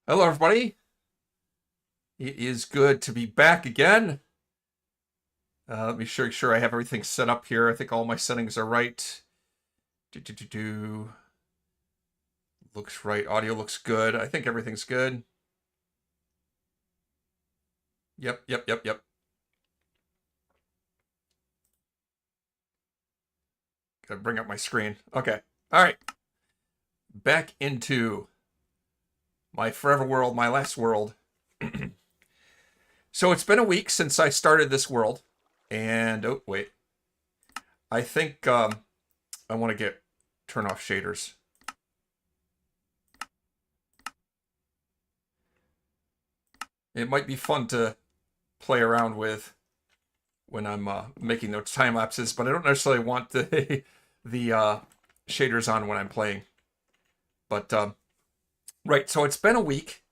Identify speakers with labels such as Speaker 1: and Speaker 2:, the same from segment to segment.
Speaker 1: Hello, everybody. It is good to be back again. Let me sure I have everything set up here. I think all my settings are right. Do. Looks right. Audio looks good. I think everything's good. Yep. Gotta bring up my screen. Okay. All right. Back into my forever world, my last world. So it's been a week since I started this world. And, oh, wait. I think I want to turn off shaders. It might be fun to play around with when I'm making those time lapses, but I don't necessarily want the shaders on when I'm playing. But right, so it's been a week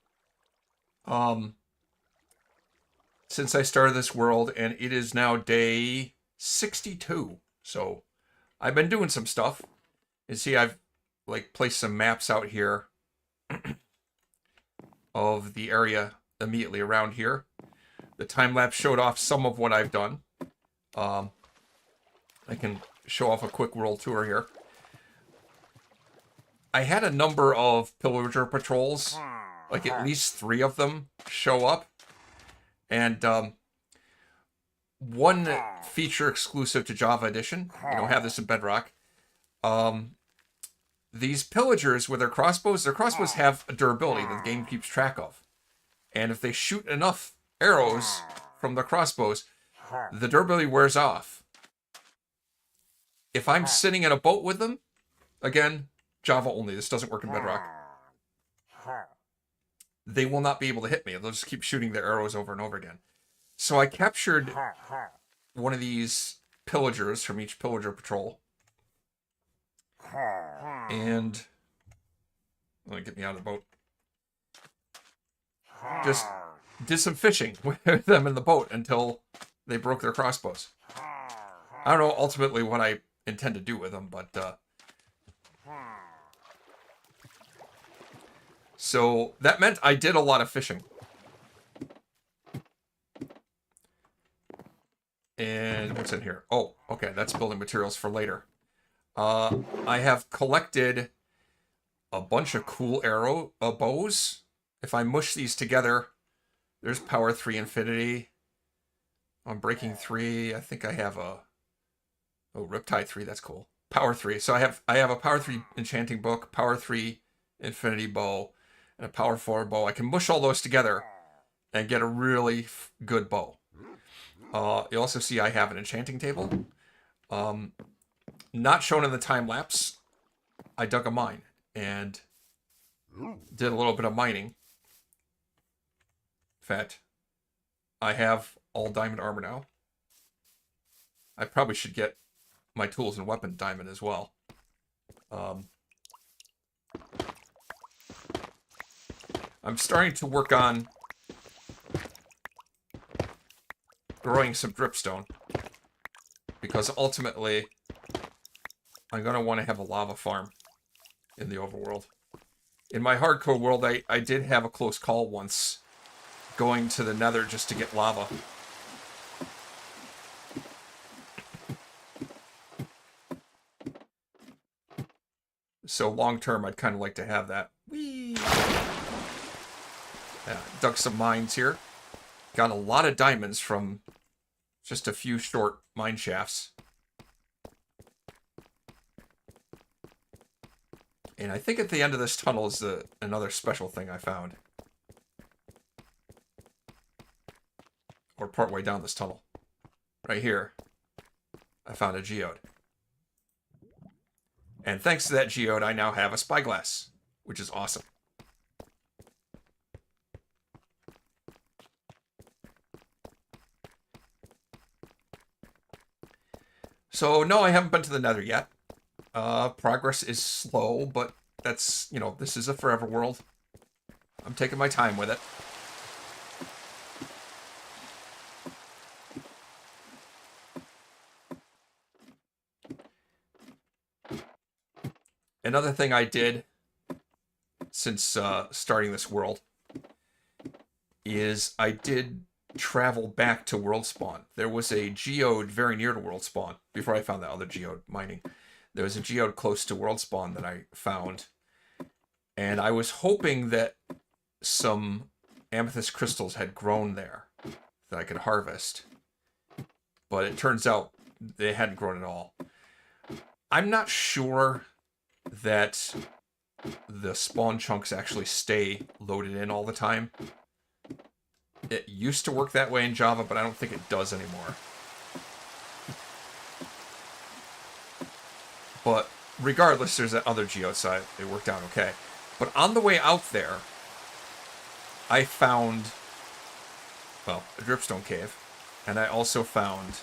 Speaker 1: since I started this world, and it is now day 62. So I've been doing some stuff. You see, I've like placed some maps out here of the area immediately around here. The time lapse showed off some of what I've done. I can show off a quick world tour here. I had a number of pillager patrols, like at least 3 of them show up. And one feature exclusive to Java Edition. You don't have this in Bedrock. These pillagers with their crossbows have a durability that the game keeps track of. And if they shoot enough arrows from the crossbows, the durability wears off. If I'm sitting in a boat with them, again, Java only, this doesn't work in Bedrock, they will not be able to hit me. They'll just keep shooting their arrows over and over again. So I captured one of these pillagers from each pillager patrol. And let me get me out of the boat. Just did some fishing with them in the boat until they broke their crossbows. I don't know ultimately what I intend to do with them, but so that meant I did a lot of fishing. And what's in here? Oh, okay, that's building materials for later. I have collected a bunch of cool arrow bows. If I mush these together, there's power 3 infinity. I'm breaking 3. I think I have a Riptide 3. That's cool. Power 3. So I have a power 3 enchanting book, power 3 infinity bow, and a power 4 bow. I can mush all those together and get a really good bow. You also see I have an enchanting table. Not shown in the time lapse. I dug a mine and did a little bit of mining. In fact, I have all diamond armor now. I probably should get my tools and weapon diamond as well. I'm starting to work on growing some dripstone, because ultimately I'm going to want to have a lava farm in the overworld. In my hardcore world, I did have a close call once going to the nether just to get lava. So long term, I'd kind of like to have that. Whee! Yeah, dug some mines here. Got a lot of diamonds from just a few short mine shafts. And I think at the end of this tunnel is another special thing I found. Or partway down this tunnel. Right here, I found a geode. And thanks to that geode, I now have a spyglass, which is awesome. So, no, I haven't been to the nether yet. Progress is slow, but that's, this is a forever world. I'm taking my time with it. Another thing I did since starting this world is I did travel back to World Spawn. There was a geode very near to World Spawn before I found that other geode mining. There was a geode close to World Spawn that I found, and I was hoping that some amethyst crystals had grown there that I could harvest, but it turns out they hadn't grown at all. I'm not sure that the spawn chunks actually stay loaded in all the time. It used to work that way in Java, but I don't think it does anymore. But regardless, there's that other geode side. It worked out okay. But on the way out there, I found, well, a dripstone cave. And I also found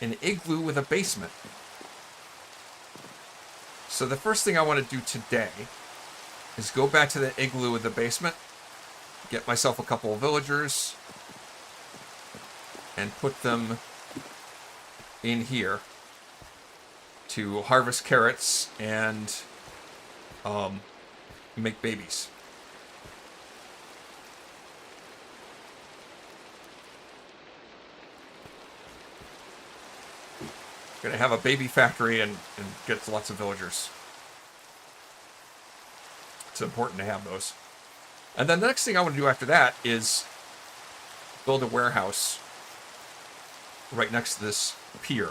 Speaker 1: an igloo with a basement. So the first thing I want to do today is go back to the igloo with the basement, get myself a couple of villagers, and put them in here to harvest carrots and make babies. Gonna have a baby factory and get lots of villagers. It's important to have those. And then the next thing I want to do after that is build a warehouse right next to this pier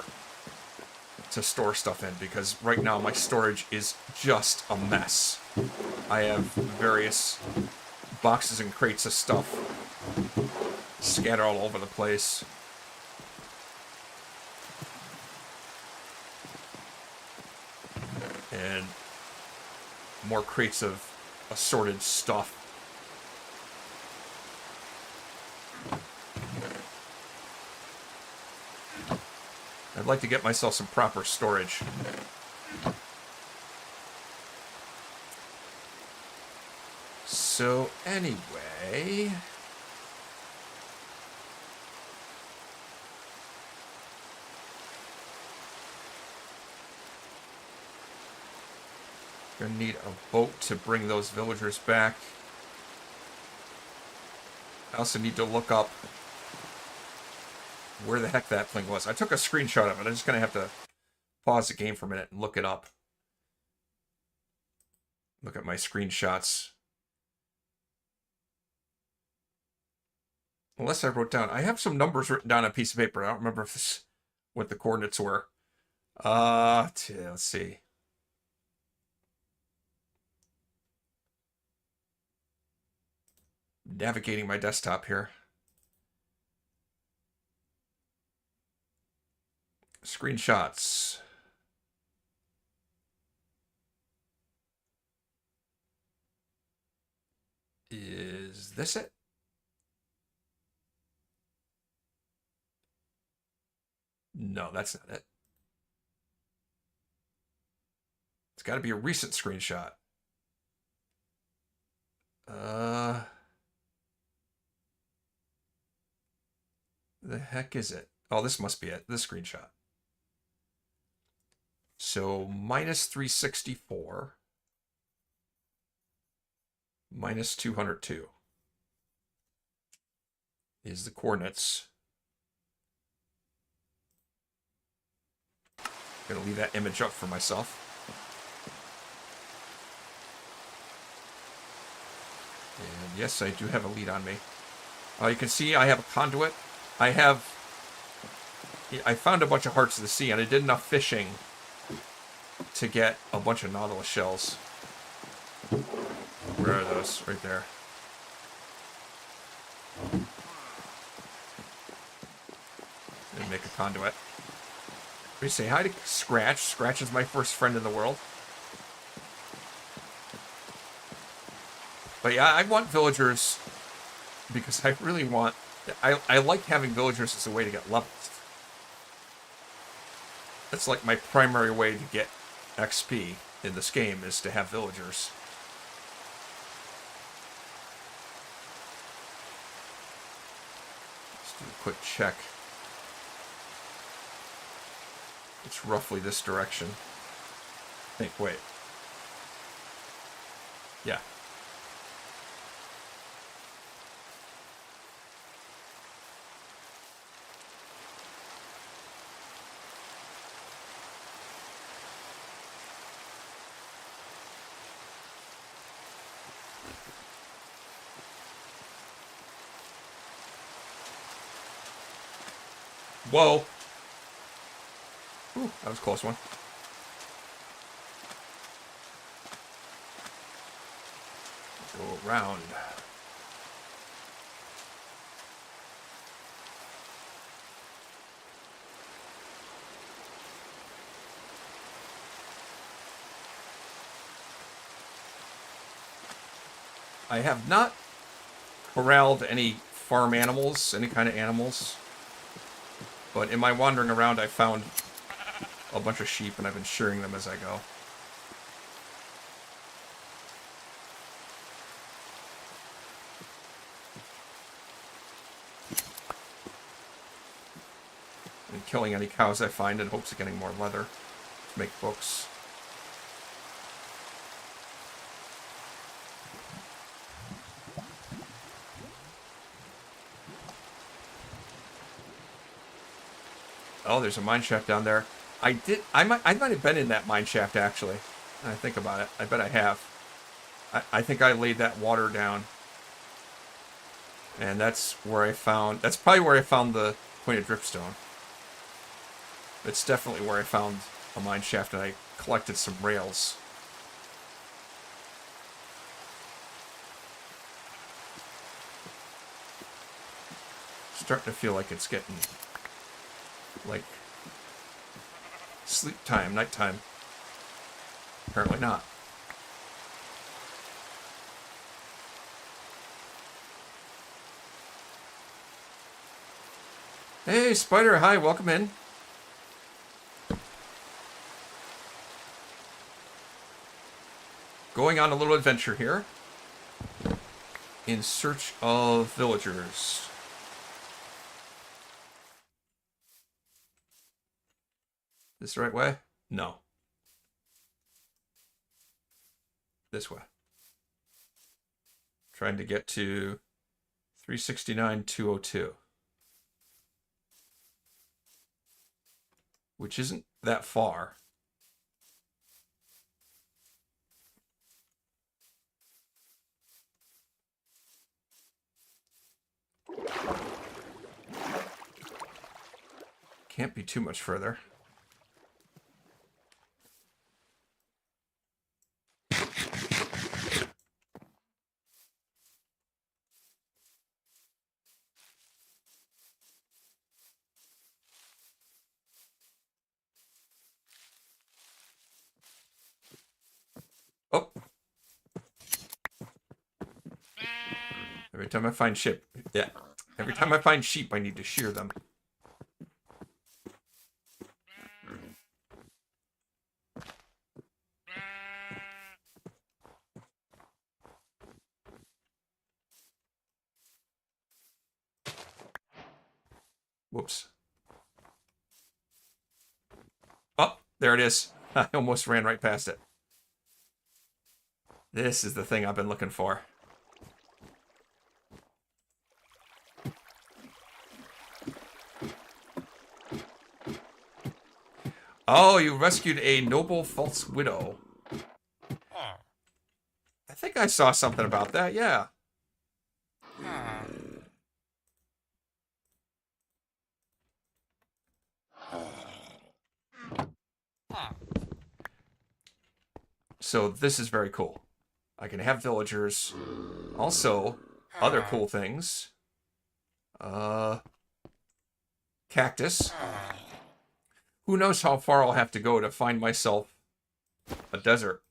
Speaker 1: to store stuff in, because right now my storage is just a mess. I have various boxes and crates of stuff scattered all over the place. And more crates of assorted stuff. I'd like to get myself some proper storage. So anyway, gonna need a boat to bring those villagers back. I also need to look up where the heck that thing was. I took a screenshot of it. I'm just gonna have to pause the game for a minute and look it up. Look at my screenshots. Unless I wrote down. I have some numbers written down on a piece of paper. I don't remember if this, what the coordinates were. Let's see. Navigating my desktop here. Screenshots. Is this it? No, that's not it. It's got to be a recent screenshot. The heck is it? Oh, this must be it. This screenshot. So minus 364 minus 202 is the coordinates. I'm gonna leave that image up for myself. And yes, I do have a lead on me. You can see I have a conduit. I found a bunch of hearts of the sea, and I did enough fishing to get a bunch of nautilus shells. Where are those? Right there. And make a conduit. We say hi to Scratch. Scratch is my first friend in the world. But yeah, I want villagers because I really want... I like having villagers as a way to get levels. That's like my primary way to get XP in this game, is to have villagers. Let's do a quick check. It's roughly this direction. I think, wait. Yeah, Whoa. Ooh, that was a close one. Go around. I have not corralled any farm animals, any kind of animals. But in my wandering around, I found a bunch of sheep, and I've been shearing them as I go. And killing any cows I find in hopes of getting more leather to make books. Oh, there's a mine shaft down there. I might have been in that mine shaft, actually. When I think about it. I bet I have. I think I laid that water down. And that's where I found... That's probably where I found the pointed dripstone. It's definitely where I found a mine shaft, and I collected some rails. Starting to feel like it's getting... like... sleep time, nighttime. Apparently not. Hey, Spider, hi, welcome in. Going on a little adventure here. In search of villagers. This the right way? No. This way. Trying to get to 369-202. Which isn't that far. Can't be too much further. Oh. Every time I find sheep, yeah. Every time I find sheep, I need to shear them. Whoops. Oh, there it is. I almost ran right past it. This is the thing I've been looking for. Oh, you rescued a noble false widow. I think I saw something about that, yeah. So this is very cool. I can have villagers. Also, other cool things. Cactus. Who knows how far I'll have to go to find myself a desert.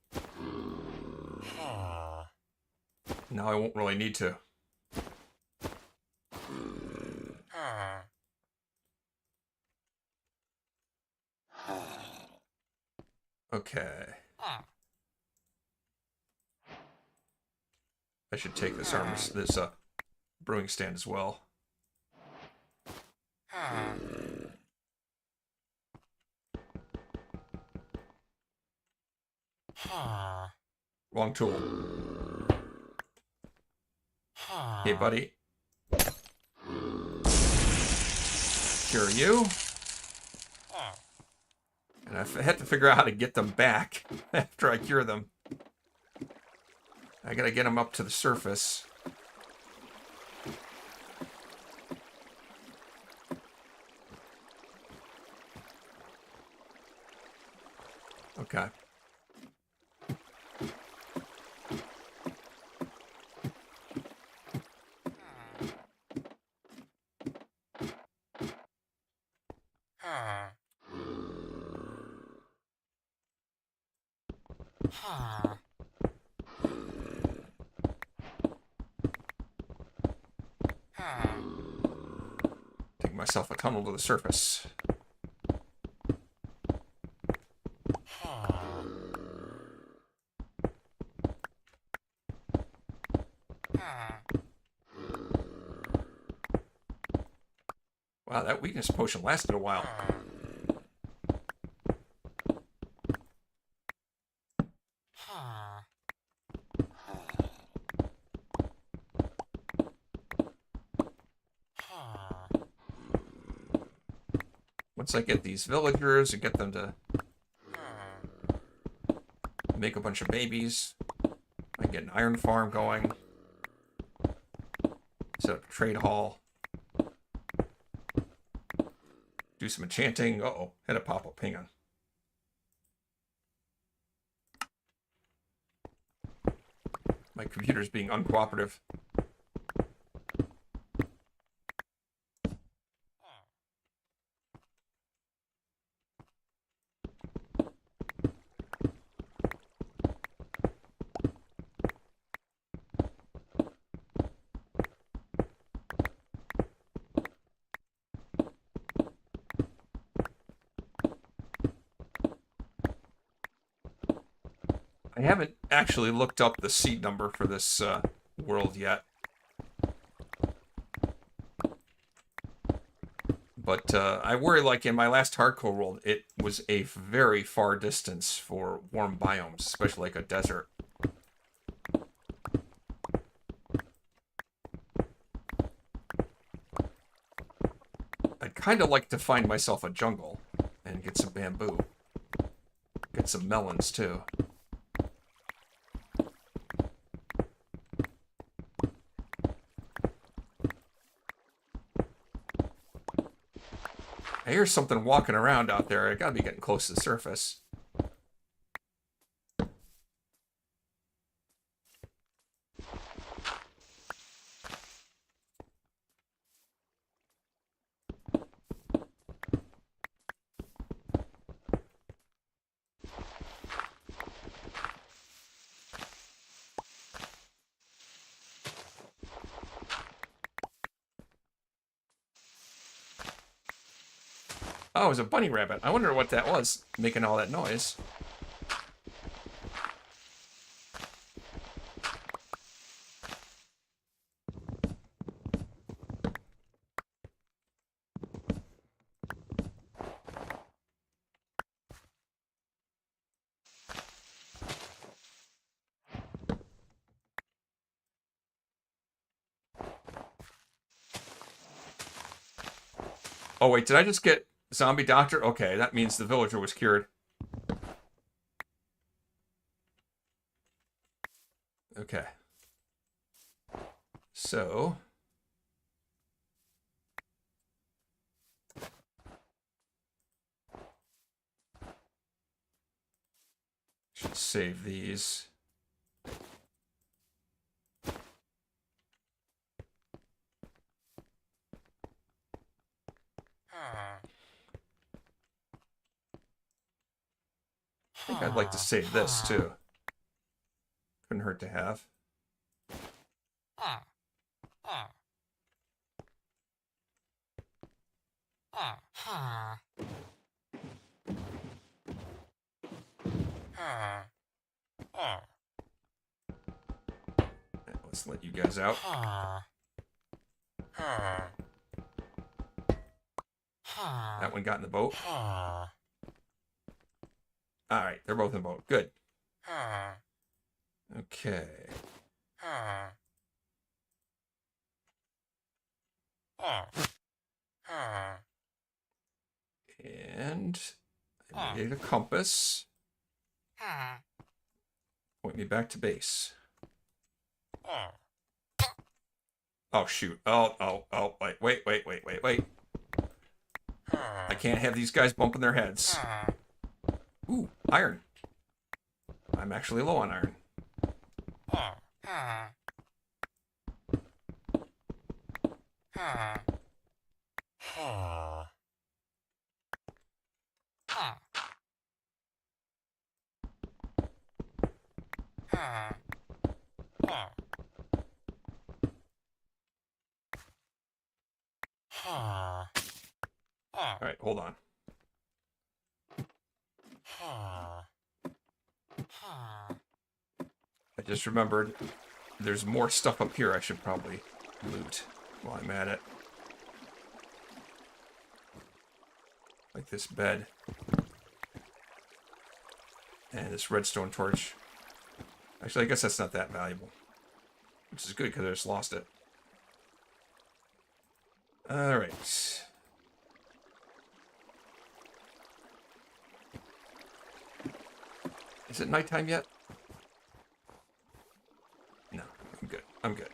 Speaker 1: Now I won't really need to. Okay. I should take this brewing stand as well. Wrong tool. Hey, buddy. Cure you. And I had to figure out how to get them back after I cure them. I gotta get them up to the surface. Okay. Dig myself a tunnel to the surface. Wow, that weakness potion lasted a while. Once I get these villagers and get them to make a bunch of babies, I can get an iron farm going. Set up a trade hall. Do some enchanting. Uh-oh, had a pop-up. Hang on. My computer's being uncooperative. I haven't actually looked up the seed number for this world yet. But I worry, like in my last hardcore world, it was a very far distance for warm biomes, especially like a desert. I'd kind of like to find myself a jungle and get some bamboo. Get some melons, too. I hear something walking around out there. I gotta be getting close to the surface. Oh, it was a bunny rabbit. I wonder what that was, making all that noise. Oh, wait, did I just get zombie doctor? Okay, that means the villager was cured. Okay. So... should save these. I think I'd like to save this, too. Couldn't hurt to have. Let's let you guys out. That one got in the boat. Alright, they're both in the boat. Good. Okay. And I need a compass. Point me back to base. Oh, shoot. Oh, wait. I can't have these guys bumping their heads. Ooh, iron. actually low on iron. All right, hold on. I just remembered there's more stuff up here I should probably loot while I'm at it. Like this bed. And this redstone torch. Actually, I guess that's not that valuable. Which is good because I just lost it. Alright. Is it nighttime yet? No, I'm good. I'm good.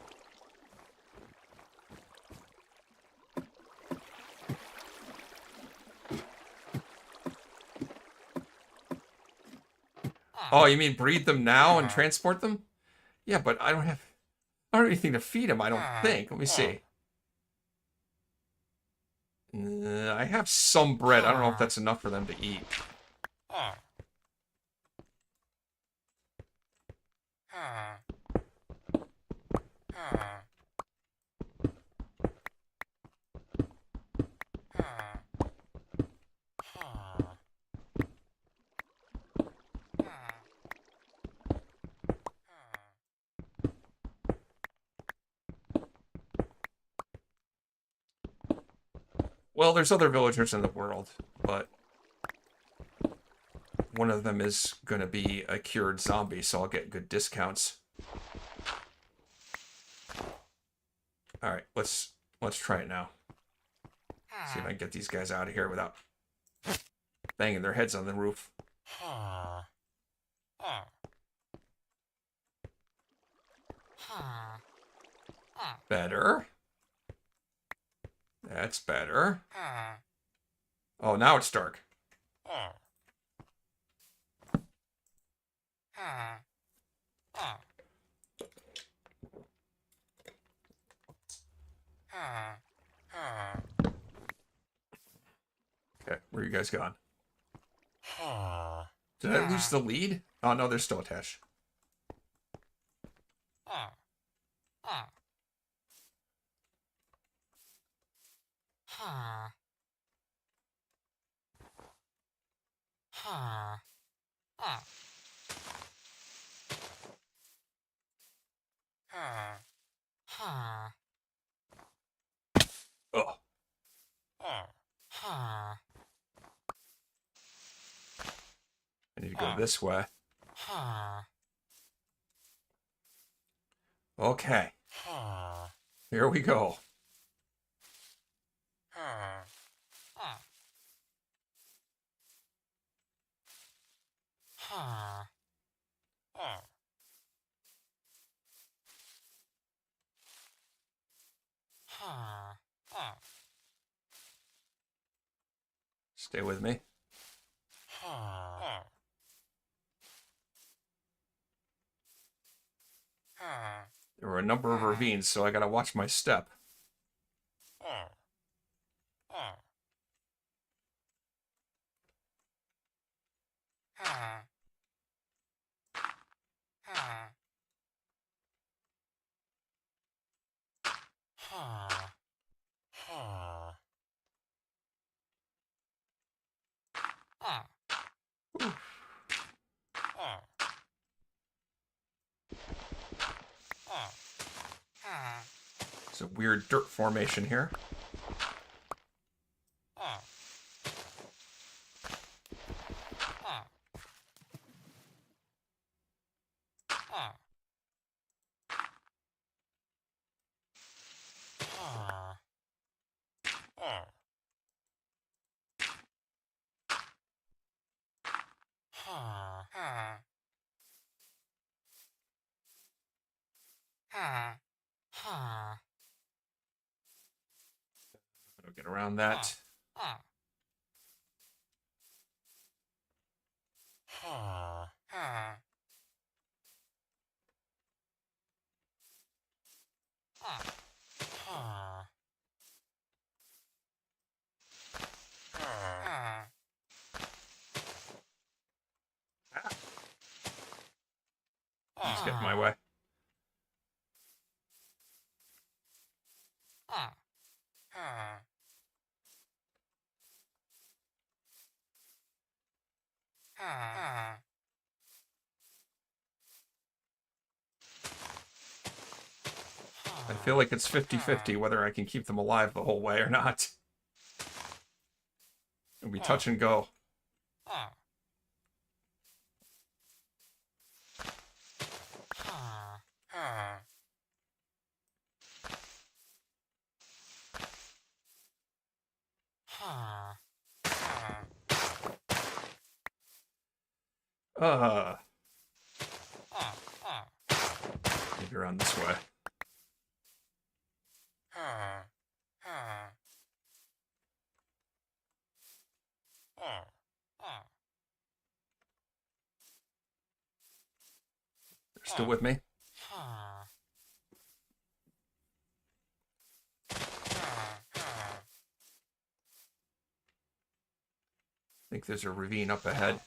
Speaker 1: Oh, you mean breed them now and transport them? Yeah, but I don't have anything to feed them, I don't think. Let me see. I have some bread. I don't know if that's enough for them to eat. Well, there's other villagers in the world, but one of them is going to be a cured zombie, so I'll get good discounts. All right, let's try it now. See if I can get these guys out of here without banging their heads on the roof. Better. That's better. Oh, now it's dark. Okay, where are you guys gone? Did I lose the lead? Oh, no, they're still attached. Oh. I need to go this way. Okay. Here we go. Stay with me. There were a number of ravines, so I gotta watch my step. Ooh. It's a weird dirt formation here. I'll get around that. He's getting my way. I feel like it's 50-50 whether I can keep them alive the whole way or not. It'll be touch and go. Maybe around this way. They're still with me? I think there's a ravine up ahead.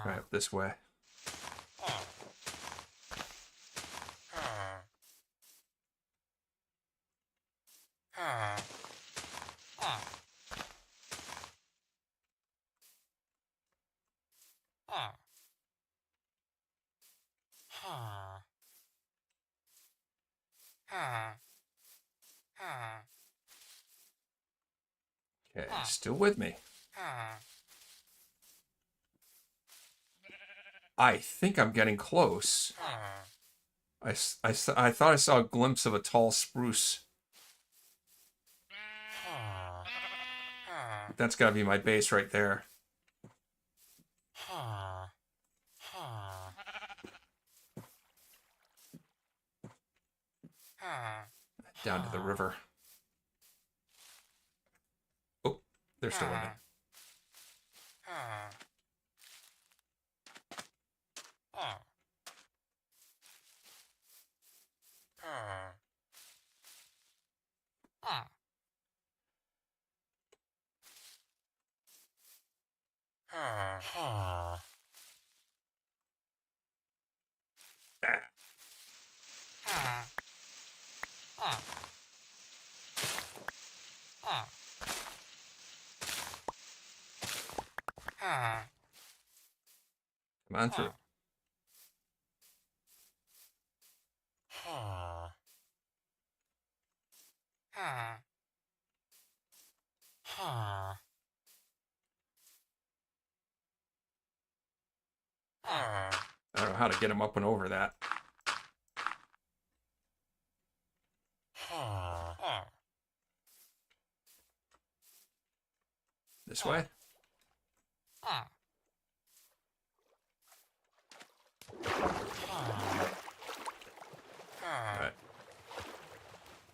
Speaker 1: Try up this way. Okay, still with me. I think I'm getting close. I thought I saw a glimpse of a tall spruce. That's got to be my base right there. Down to the river. Oh, they're still with me. Come on through. I don't know how to get him up and over that. This way? Alright.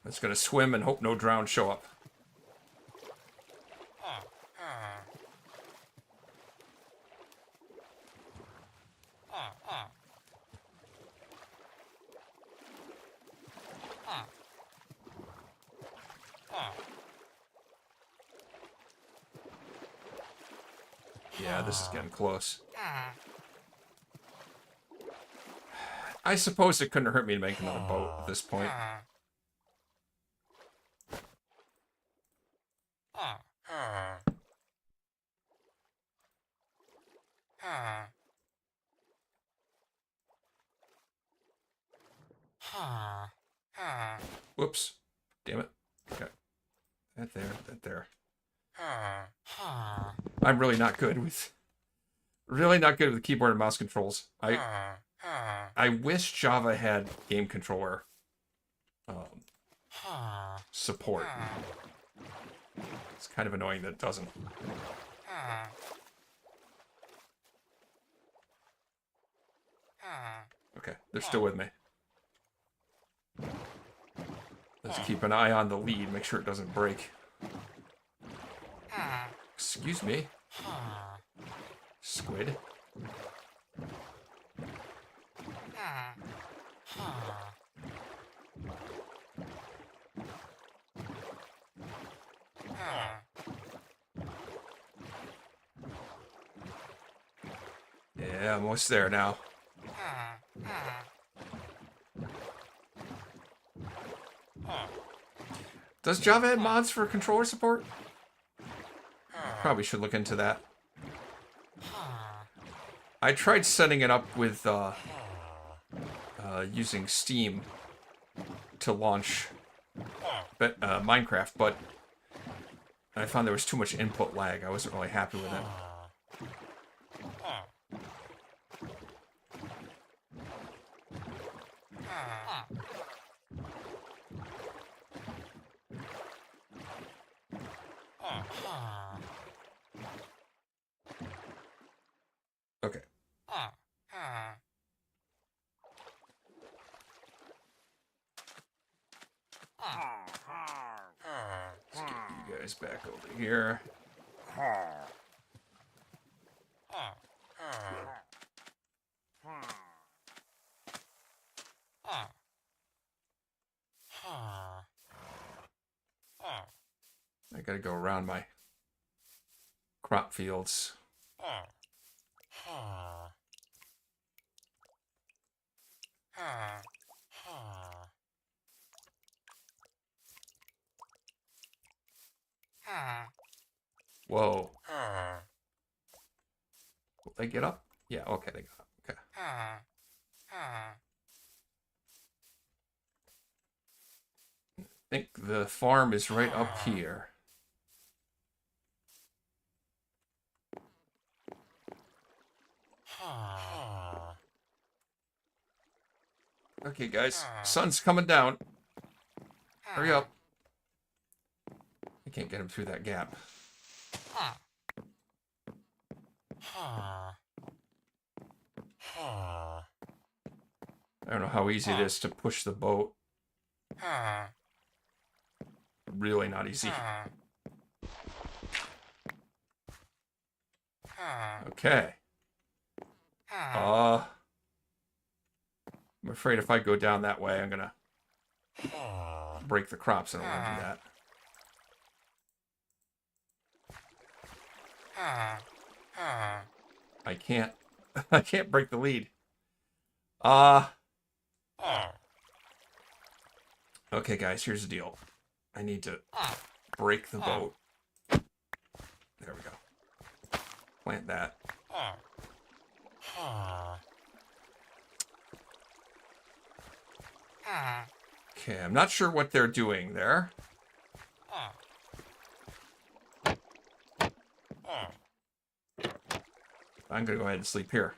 Speaker 1: I'm just gonna swim and hope no drown show up. Yeah, this is getting close. I suppose it couldn't hurt me to make another boat at this point. Whoops. Damn it. Okay. That there, that there. I'm really not good with keyboard and mouse controls. I wish Java had game controller support. It's kind of annoying that it doesn't. Okay, they're still with me. Let's keep an eye on the lead, make sure it doesn't break. Excuse me. Squid. Yeah, almost there now. Does Java add mods for controller support? Probably should look into that. I tried setting it up with using Steam to launch Minecraft, but I found there was too much input lag. I wasn't really happy with it. Okay. Let's get you guys back over here. I gotta go around my crop fields. Whoa. Will they get up? Yeah, okay, they got up. Okay. I think the farm is right up here. Okay, guys. Sun's coming down. Hurry up. I can't get him through that gap. I don't know how easy it is to push the boat. Really not easy. Okay. I'm afraid if I go down that way, I'm gonna break the crops. I don't want to do that. I can't. I can't break the lead. Okay, guys, here's the deal. I need to break the boat. There we go. Plant that. Okay, I'm not sure what they're doing there. I'm gonna go ahead and sleep here.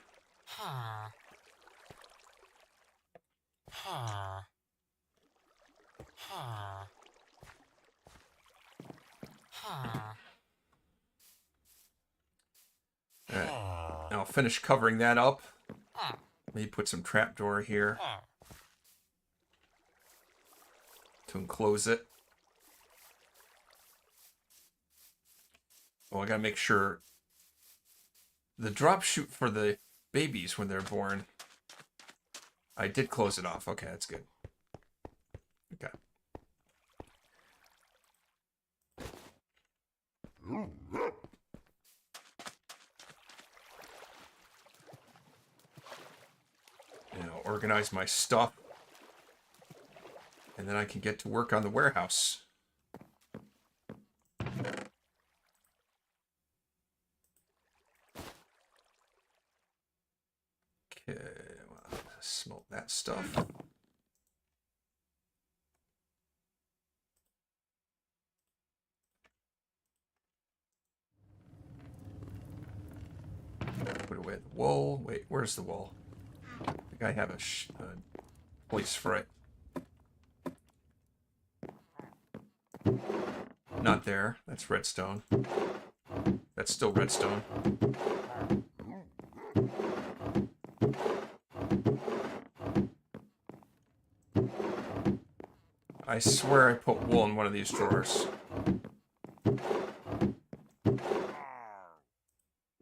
Speaker 1: Alright, now I'll finish covering that up. Maybe put some trapdoor here to enclose it. Oh, I gotta make sure the drop chute for the babies when they're born. I did close it off. Okay, that's good. Okay. Now organize my stuff, and then I can get to work on the warehouse. Okay, well, smelt that stuff. Put away the wool. Wait, where's the wool? I think I have a place for it. Not there. That's redstone. That's still redstone. I swear I put wool in one of these drawers.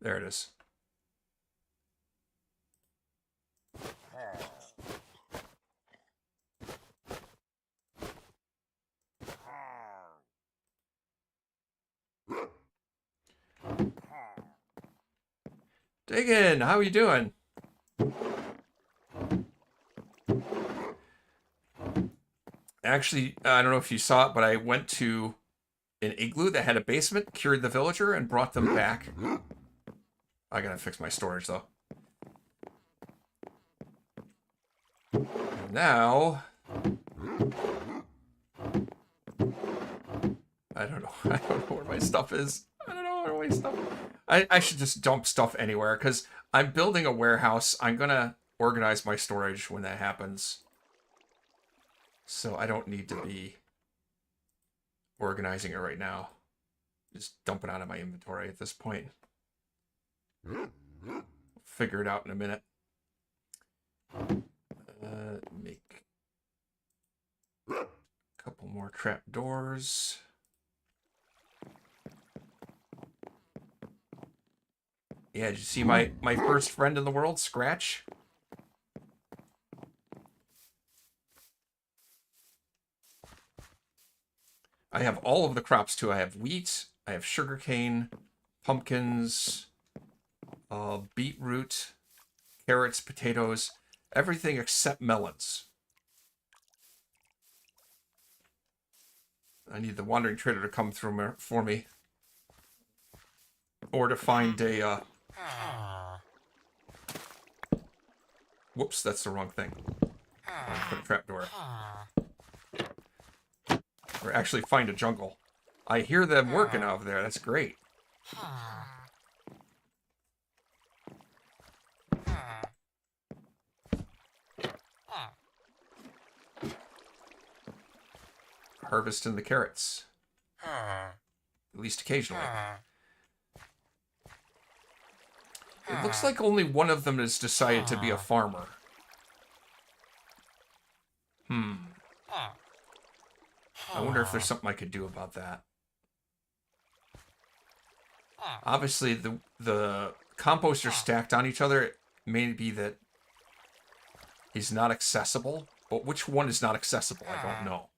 Speaker 1: There it is. Diggin', how are you doing? Actually, I don't know if you saw it, but I went to an igloo that had a basement, cured the villager, and brought them back. I gotta fix my storage, though. And now... I don't know. I don't know where my stuff is. I don't know where my stuff... I should just dump stuff anywhere, because I'm building a warehouse. I'm gonna organize my storage when that happens. So I don't need to be organizing it right now. Just dump it out of my inventory at this point. Figure it out in a minute. Make a couple more trap doors. Yeah, did you see my first friend in the world, Scratch? I have all of the crops too. I have wheat, I have sugarcane, pumpkins, beetroot, carrots, potatoes, everything except melons. I need the wandering trader to come through for me. Or to find a, whoops, that's the wrong thing. Put a trapdoor. Or actually find a jungle. I hear them working over there. That's great. Harvesting the carrots. At least occasionally. It looks like only one of them has decided to be a farmer. I wonder if there's something I could do about that. Obviously, the composts are stacked on each other. It may be that he's not accessible, but which one is not accessible? I don't know.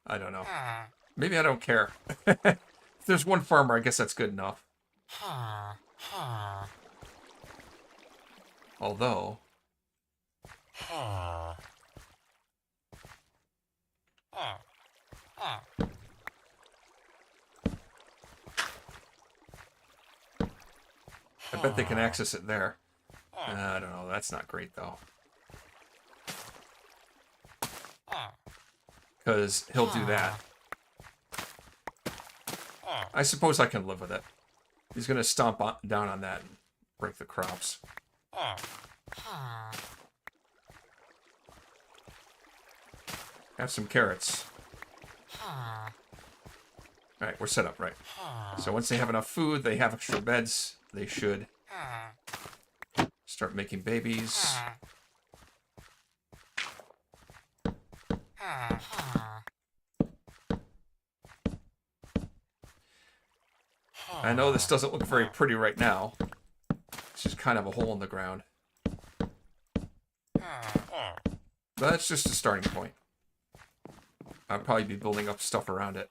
Speaker 1: I don't know. Maybe I don't care. If there's one farmer, I guess that's good enough. Although... I bet they can access it there. I don't know. That's not great, though. Because he'll do that. I suppose I can live with it. He's going to stomp down on that and break the crops. Have some carrots. Alright, we're set up, right. So once they have enough food, they have extra beds, they should start making babies. I know this doesn't look very pretty right now. It's just kind of a hole in the ground. But that's just a starting point. I'll probably be building up stuff around it.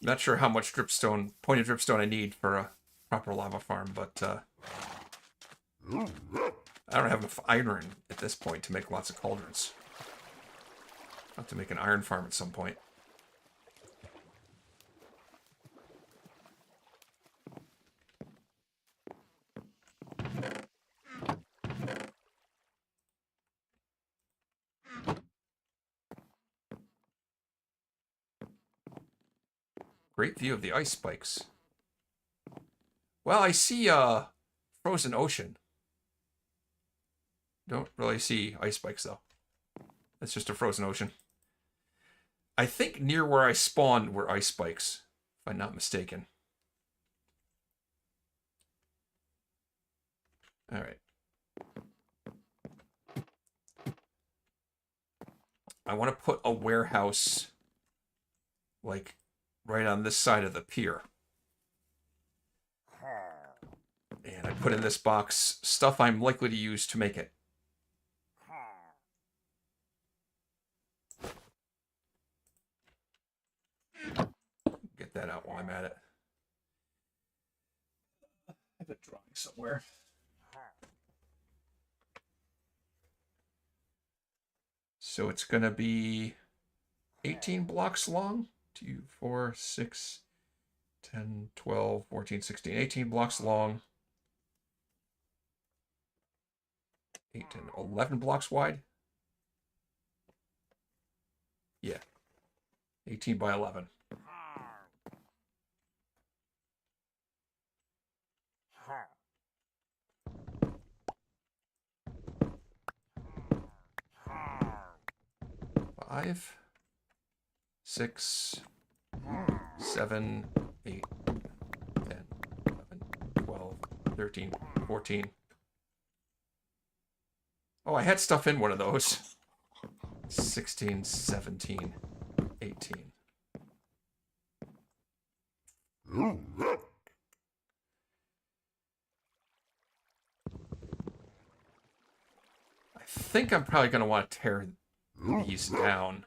Speaker 1: Not sure how much dripstone, pointed dripstone I need for a proper lava farm, but I don't have enough iron at this point to make lots of cauldrons. I'll have to make an iron farm at some point. Great view of the ice spikes. Well, I see frozen ocean. Don't really see ice spikes, though. It's just a frozen ocean. I think near where I spawned were ice spikes, if I'm not mistaken. All right. I want to put a warehouse, like, right on this side of the pier. And I put in this box stuff I'm likely to use to make it. Get that out while I'm at it. I have a drawing somewhere. So it's going to be 18 blocks long. 2, 4, 6, 10, 12, 14, 16, 18 blocks long. 8, 10, 11 blocks wide. Yeah. 18 by 11. Five, 6, 7, 8, 10, 11, 12, 13, 14. Oh, I had stuff in one of those. 16, 17, 18. I think I'm probably going to want to tear these down.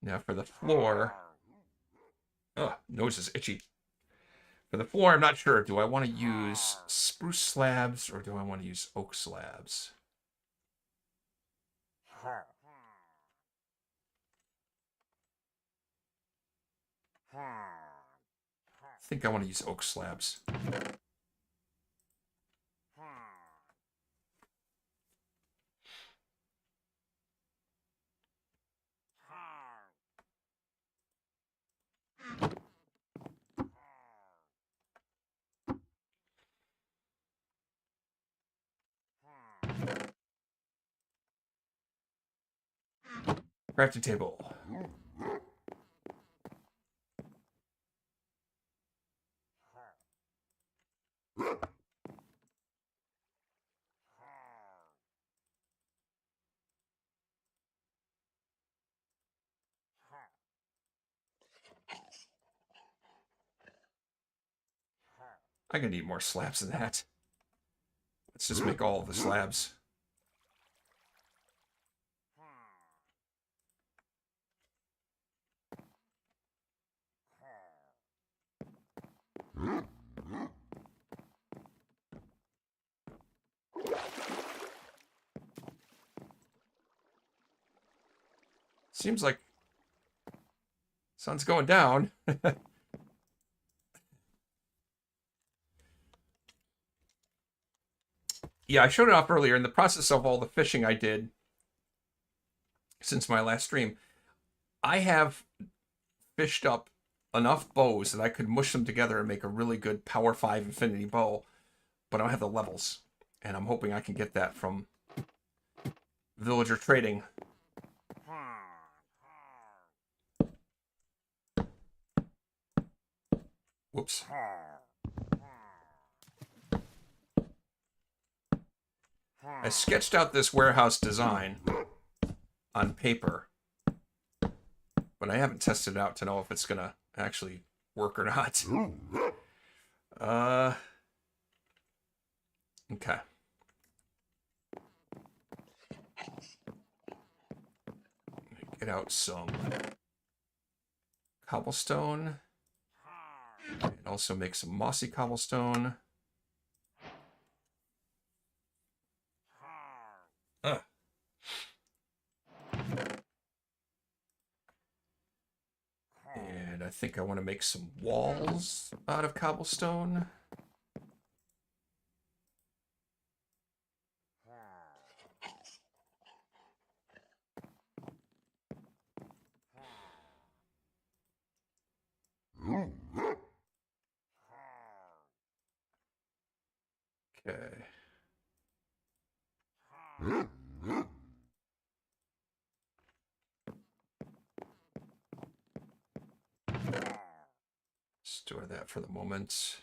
Speaker 1: Now for the floor. Ugh, nose is itchy. For the floor, I'm not sure. Do I want to use spruce slabs or do I want to use oak slabs? I think I want to use oak slabs. Crafting table. I'm going to need more slabs than that. Let's just make all of the slabs. Seems like sun's going down. Yeah, I showed it off earlier in the process of all the fishing I did since my last stream. I have fished up enough bows that I could mush them together and make a really good Power 5 Infinity bow, but I don't have the levels, and I'm hoping I can get that from Villager Trading. Whoops. I sketched out this warehouse design on paper, but I haven't tested it out to know if it's going to actually work or not. Okay. Get out some cobblestone. And also make some mossy cobblestone. And I think I want to make some walls out of cobblestone. Okay. Store that for the moment.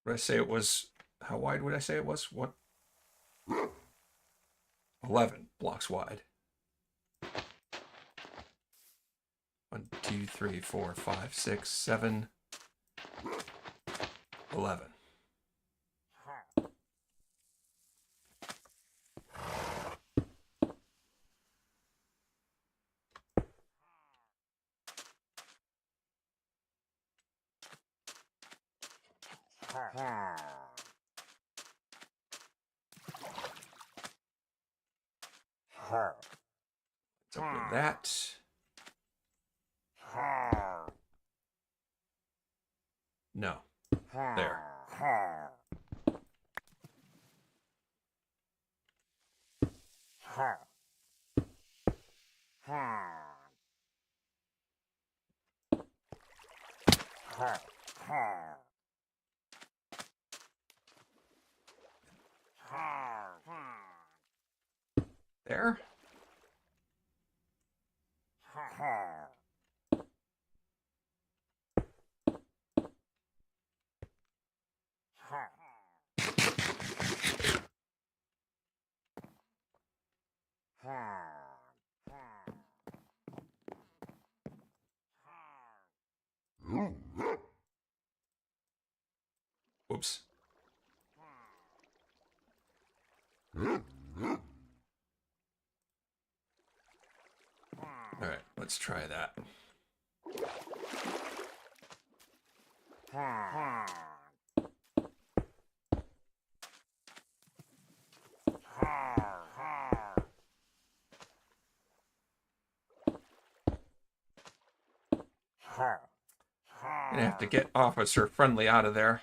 Speaker 1: Would I say it was, how wide would I say it was? What? 11 blocks wide. 1, 2, 3, 4, 5, 6, 7, 11. Let's open that. No. There. There. Whoops. All right, let's try that. Gonna have to get Officer Friendly out of there.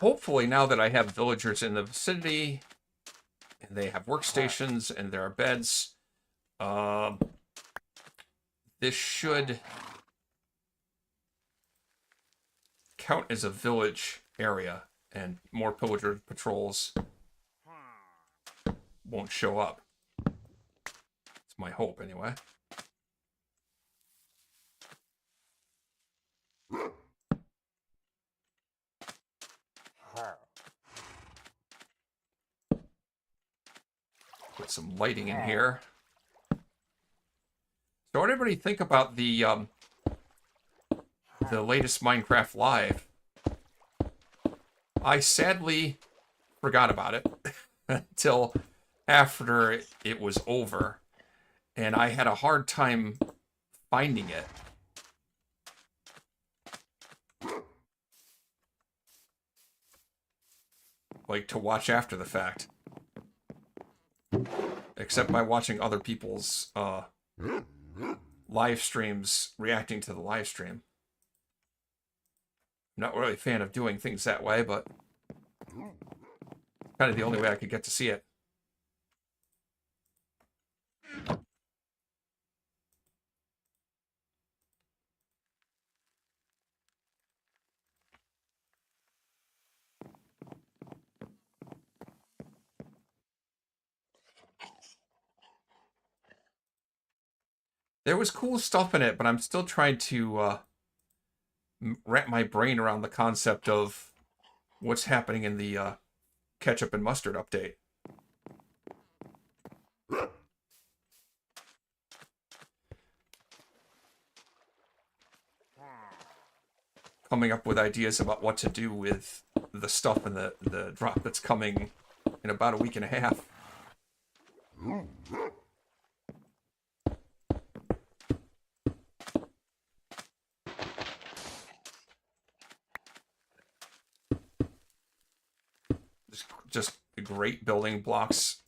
Speaker 1: Hopefully, now that I have villagers in the vicinity, and they have workstations, and there are beds, this should count as a village area, and more pillager patrols won't show up. It's my hope, anyway. Put some lighting in here. So what did everybody think about the latest Minecraft Live? I sadly forgot about it until after it was over, and I had a hard time finding it. Like, to watch after the fact. Except by watching other people's live streams reacting to the live stream. I'm not really a fan of doing things that way, but kind of the only way I could get to see it. There was cool stuff in it, but I'm still trying to wrap my brain around the concept of what's happening in the ketchup and mustard update. Coming up with ideas about what to do with the stuff in the drop that's coming in about a week and a half. Just great building blocks,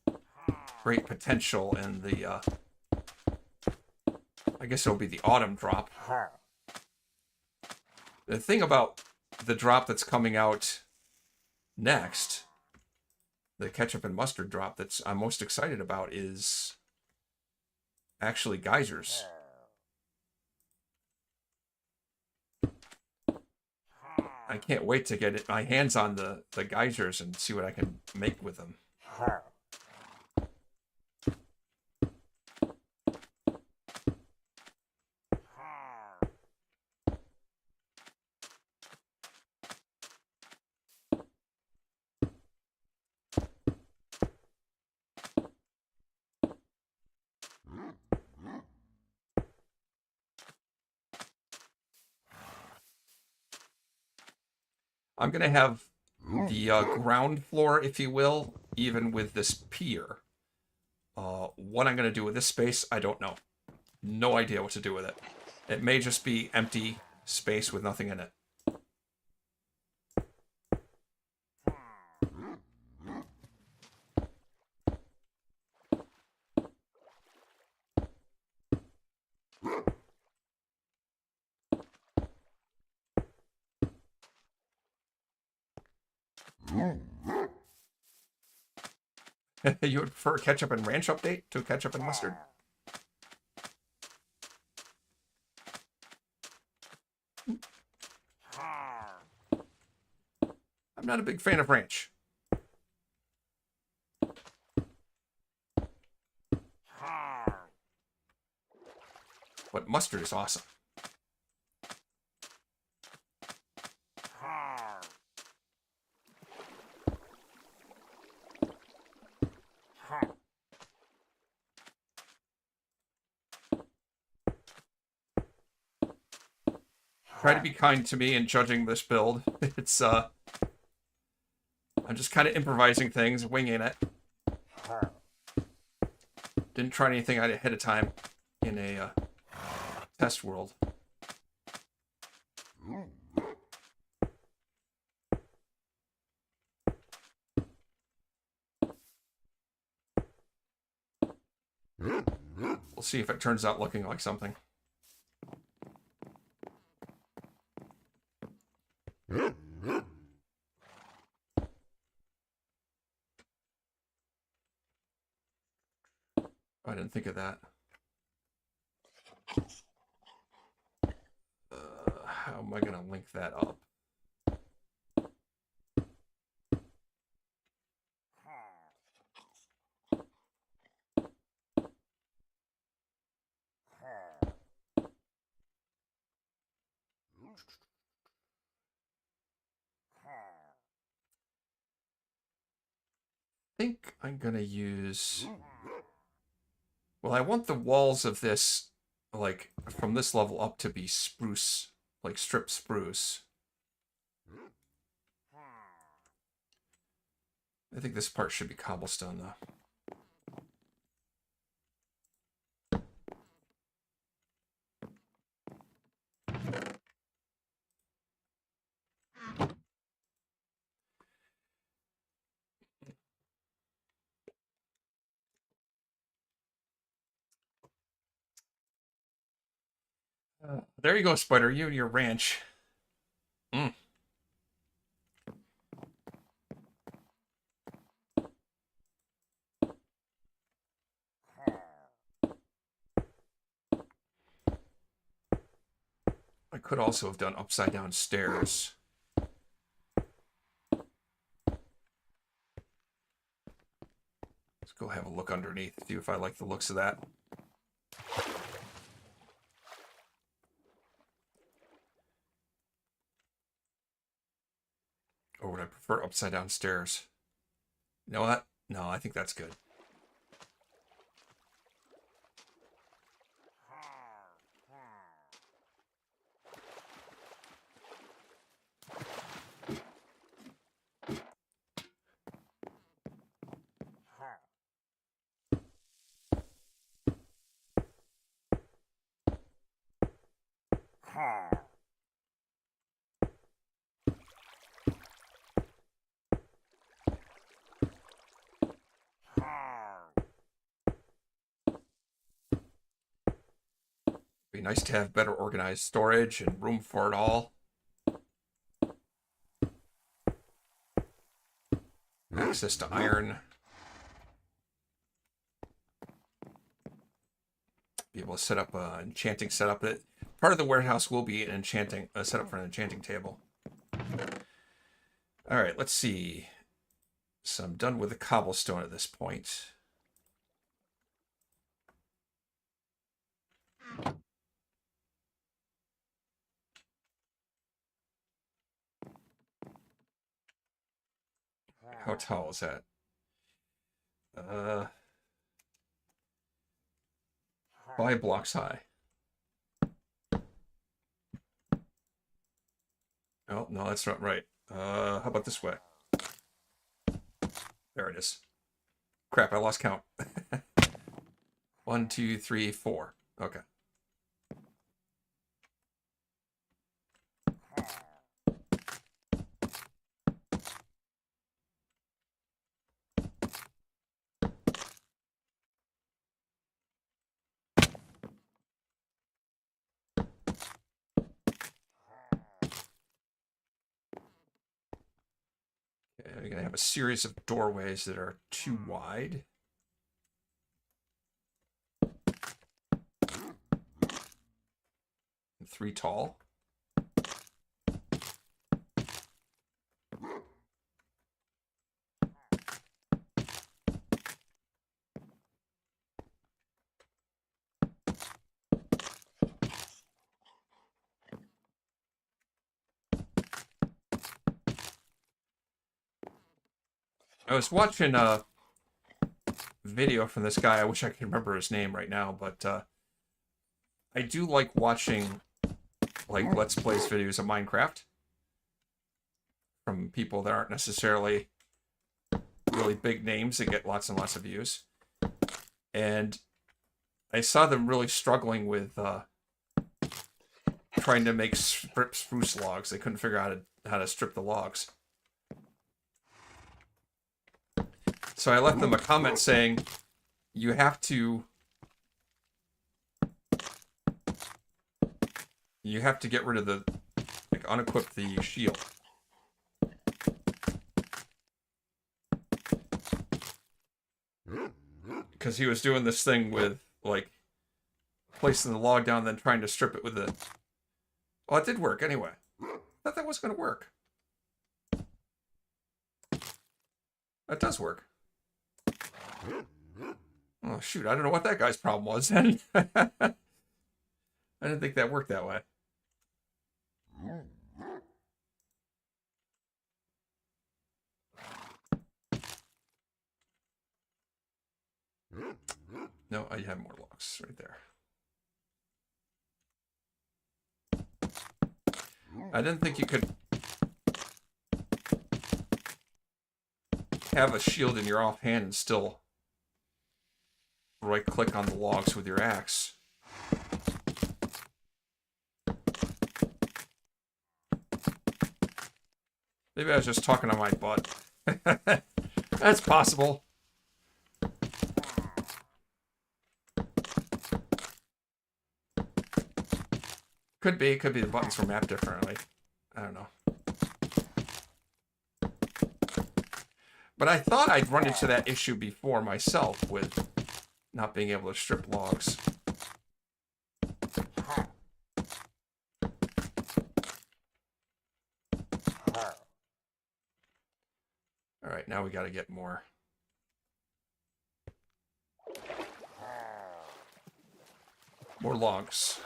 Speaker 1: great potential, and the I guess it'll be the autumn drop. The thing about the drop that's coming out next, the ketchup and mustard drop that I'm most excited about, is actually geysers. I can't wait to get my hands on the geysers and see what I can make with them. I'm going to have the ground floor, if you will, even with this pier. What I'm going to do with this space, I don't know. No idea what to do with it. It may just be empty space with nothing in it. You would prefer ketchup and ranch update to ketchup and mustard? I'm not a big fan of ranch. But mustard is awesome. Try to be kind to me in judging this build. It's I'm just kind of improvising things, winging it. Didn't try anything ahead of time in a test world. We'll see if it turns out looking like something. I didn't think of that. How am I going to link that up? I think I'm going to use... Well, I want the walls of this, like, from this level up to be spruce, like strip spruce. I think this part should be cobblestone, though. There you go, Spider. You and your ranch. Mm. I could also have done upside down stairs. Let's go have a look underneath, see if I like the looks of that. prefer upside down stairs. No, I think that's good. Be nice to have better organized storage and room for it all. Access to iron. Be able to set up an enchanting setup. Part of the warehouse will be an enchanting setup for an enchanting table. All right, let's see. So I'm done with the cobblestone at this point. How tall is that? 5 blocks high. Oh, no, that's not right. How about this way? There it is. Crap, I lost count. 1, 2, 3, 4. Okay. You're going to have a series of doorways that are too wide. And 3 tall. I was watching a video from this guy. I wish I could remember his name right now, but I do like watching like Let's Plays videos of Minecraft from people that aren't necessarily really big names that get lots and lots of views. And I saw them really struggling with trying to make spruce logs. They couldn't figure out how to strip the logs. So I left them a comment saying, you have to get rid of the, like, unequip the shield. Because he was doing this thing with, like, placing the log down, then trying to strip it with the... Well, it did work anyway. I thought that was going to work. That does work. Oh, shoot, I don't know what that guy's problem was then. I didn't think that worked that way. No, I have more logs right there. I didn't think you could have a shield in your offhand and still right-click on the logs with your axe. Maybe I was just talking on my butt. That's possible. Could be the buttons were mapped differently. I don't know. But I thought I'd run into that issue before myself with not being able to strip logs. Alright, now we gotta get more. More logs.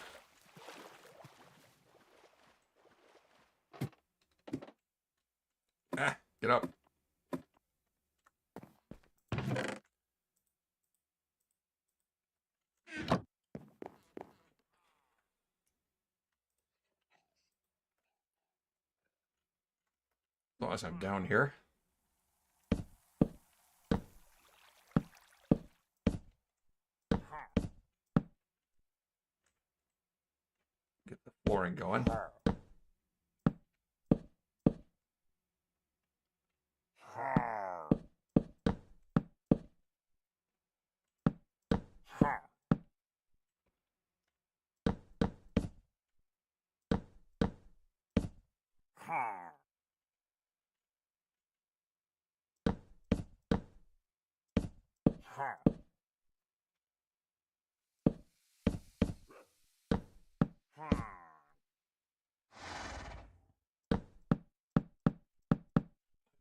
Speaker 1: Ah, Get up. As long as I'm down here. Get the flooring going.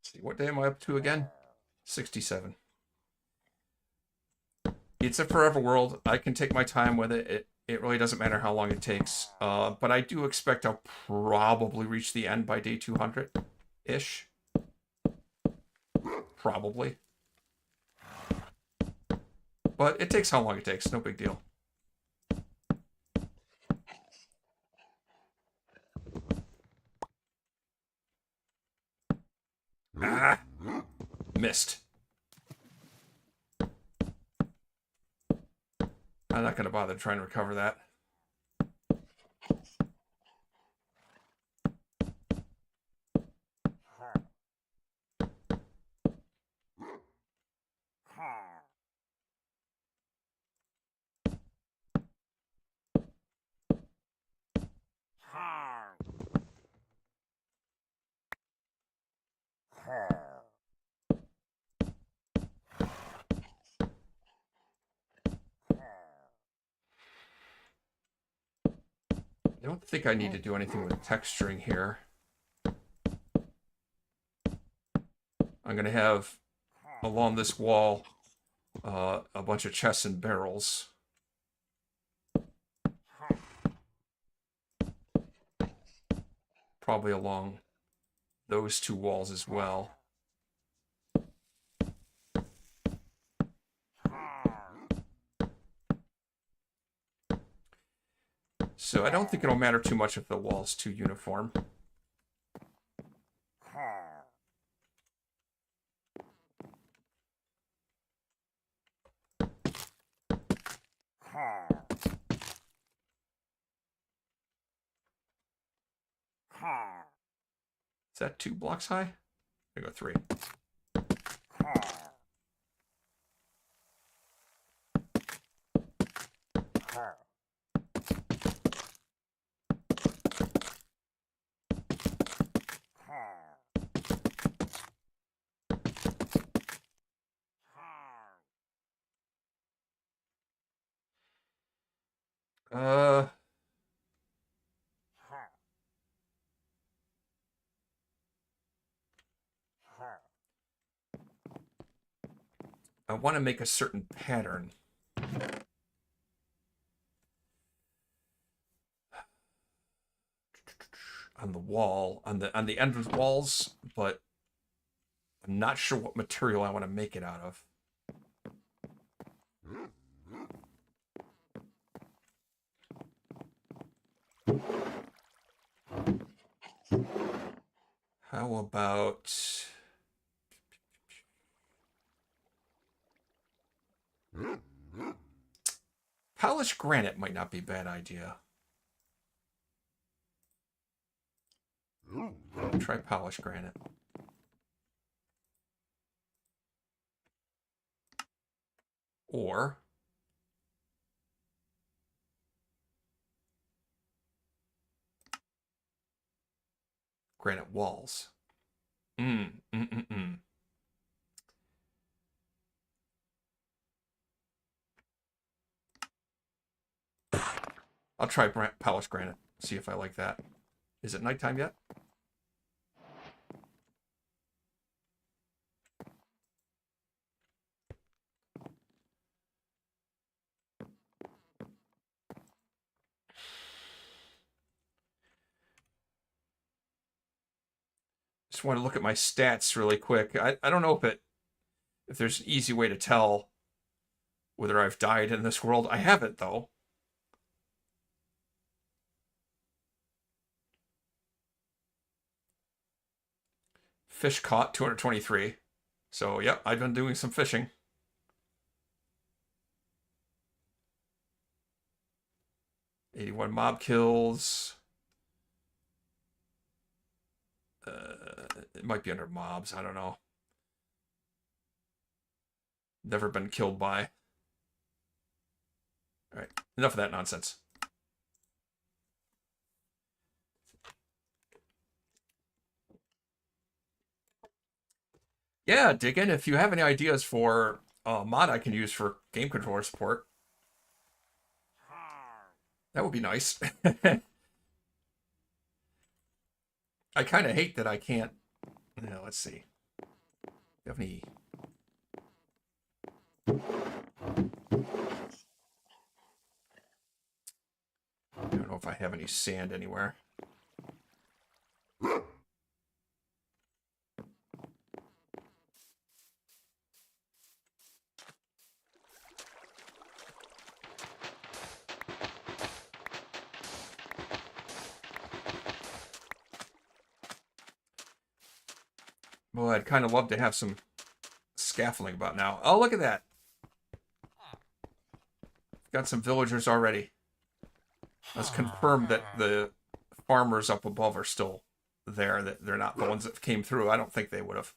Speaker 1: Let's see, what day am I up to again? 67. It's a forever world. I can take my time with it. It really doesn't matter how long it takes. But I do expect I'll probably reach the end by day 200-ish. Probably. But it takes how long it takes. No big deal. Ah! Missed. I'm not going to bother trying to recover that. I don't think I need to do anything with texturing here. I'm going to have, along this wall, a bunch of chests and barrels. Probably along those two walls as well. So I don't think it'll matter too much if the wall's too uniform. Is that 2 blocks high? I go 3. I want to make a certain pattern. On the wall, on the end walls, but I'm not sure what material I want to make it out of. How about polished granite? Might not be a bad idea. Try polished granite. Or granite walls. I'll try polished granite. See if I like that. Is it nighttime yet? just want to look at my stats really quick. I don't know if there's an easy way to tell whether I've died in this world. I haven't, though. Fish caught, 223. So, yep, I've been doing some fishing. $81 mob kills. It might be under mobs. I don't know. Never been killed by. All right, enough of that nonsense. Yeah, dig in if you have any ideas for a mod I can use for game controller support. That would be nice. I kind of hate that I can't. Let's see. Do you have any? I don't know if I have any sand anywhere. Well, I'd kind of love to have some scaffolding about now. Oh, look at that. Got some villagers already. Let's confirm that the farmers up above are still there, that they're not the ones that came through. I don't think they would have.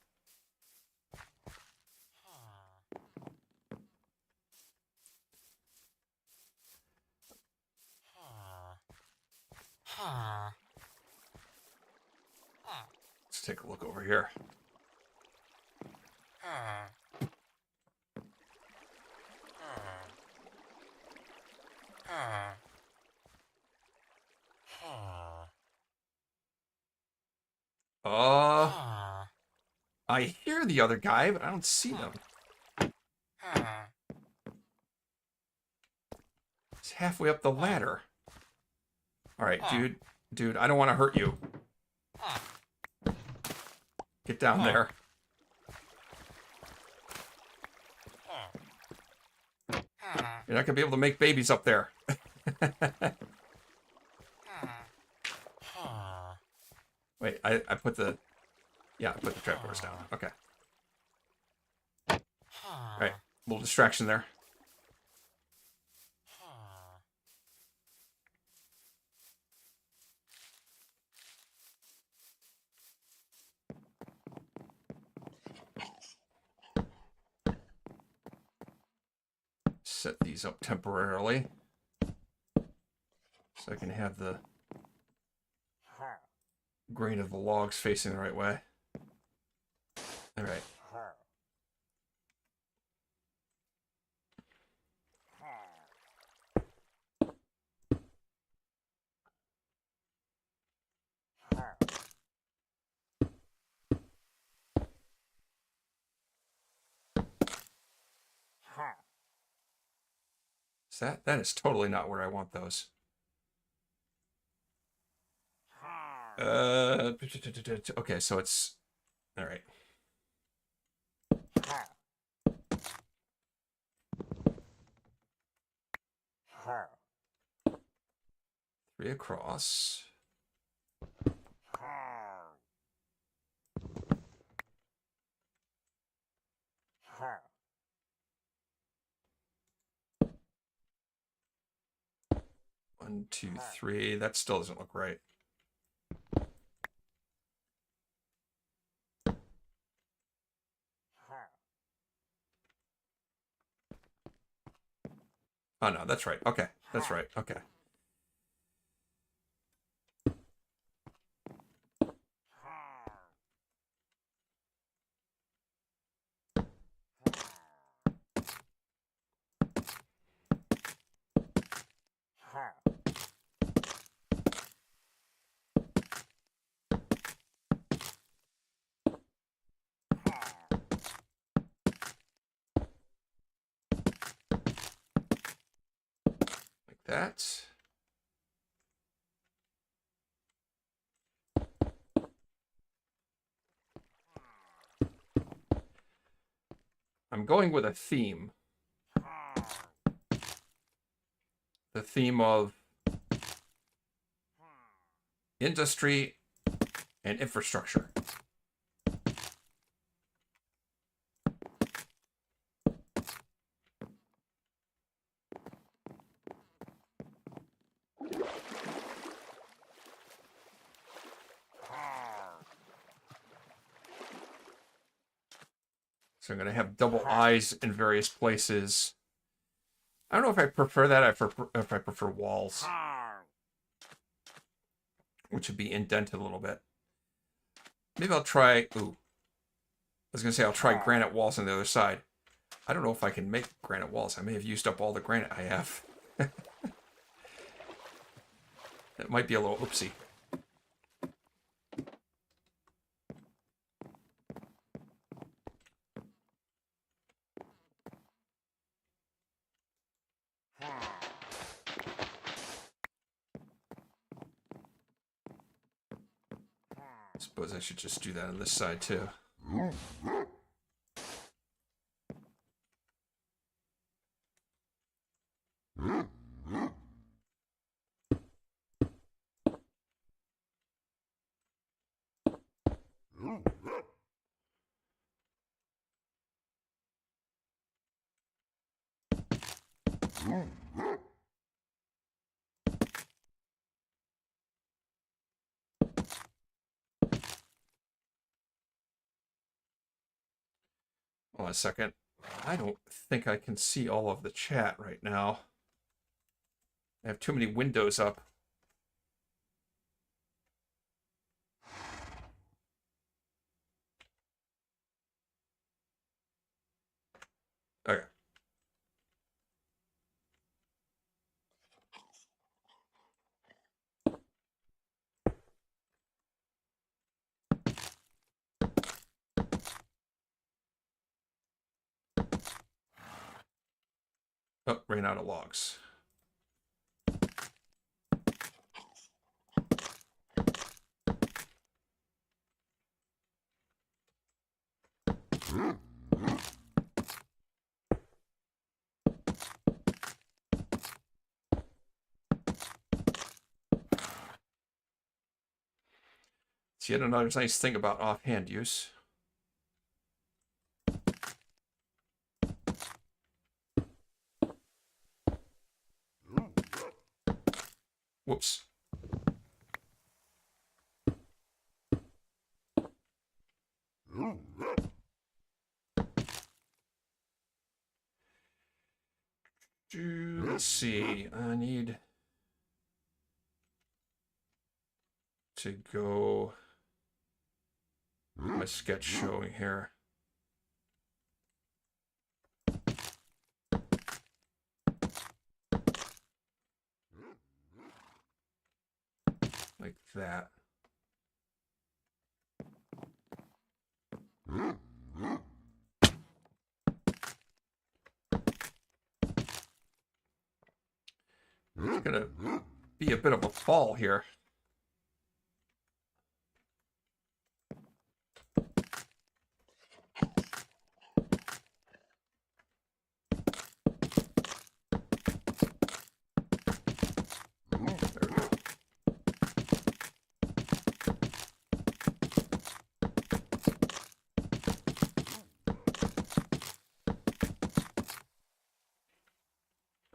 Speaker 1: Let's take a look over here. I hear the other guy, but I don't see them. It's halfway up the ladder. All right, dude, I don't want to hurt you. Get down there. You're not gonna be able to make babies up there. Wait, I put the... Yeah, I put the trapdoors down. Okay. Alright, a little distraction there. Set these up temporarily so I can have the grain of the logs facing the right way. All right. Is that is totally not where I want those. Okay, so it's all right. Three across. One, two, three. That still doesn't look right. Oh no, that's right. Okay, that's right. Okay. That. I'm going with a theme. The theme of industry and infrastructure. So I'm going to have double eyes in various places. I don't know if I prefer that, if I prefer walls, which would be indented a little bit. Maybe I'll try, ooh. I was going to say I'll try granite walls on the other side. I don't know if I can make granite walls. I may have used up all the granite I have. That might be a little oopsie. I suppose I should just do that on this side too. Hold on a second. I don't think I can see all of the chat right now. I have too many windows up. Okay. Oh, ran out of logs. It's yet another nice thing about offhand use. Whoops. Let's see. I need to go. My sketch showing here. Like that. It's gonna be a bit of a fall here.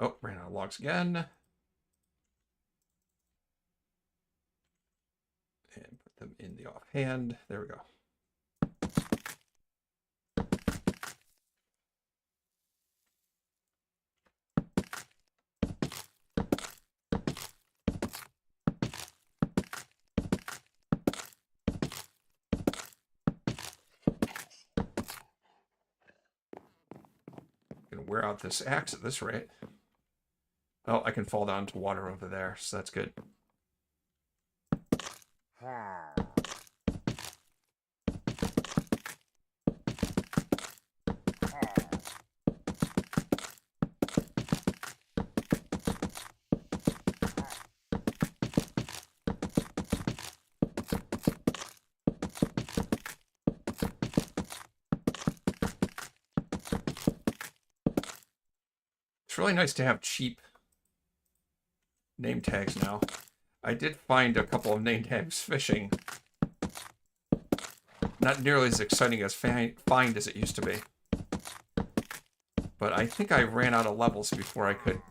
Speaker 1: Oh, ran out of logs again. And put them in the offhand. There we go. Gonna wear out this axe at this rate. Oh, I can fall down to water over there, so that's good. really nice to have cheap name tags now. I did find a couple of name tags fishing. Not nearly as exciting as find as it used to be. But I think I ran out of levels before I could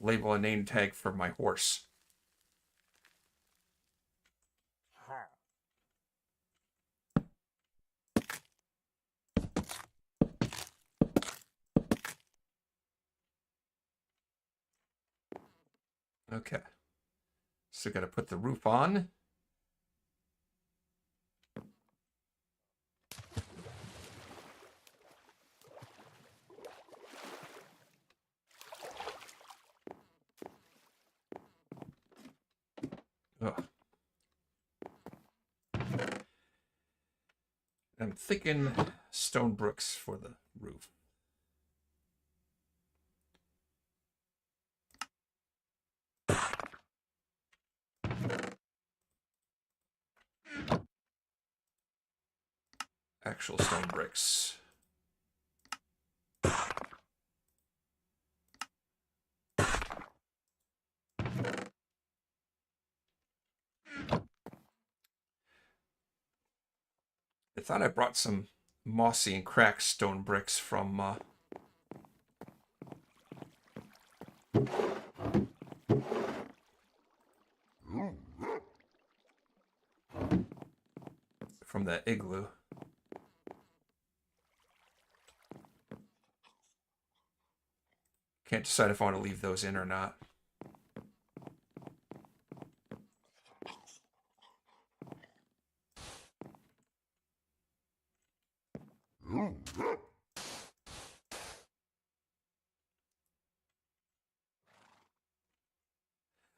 Speaker 1: label a name tag for my horse. Okay. So got to put the roof on. Ugh. I'm thinking stone bricks for the roof. Actual stone bricks. I thought I brought some mossy and cracked stone bricks from the igloo. Can't decide if I want to leave those in or not.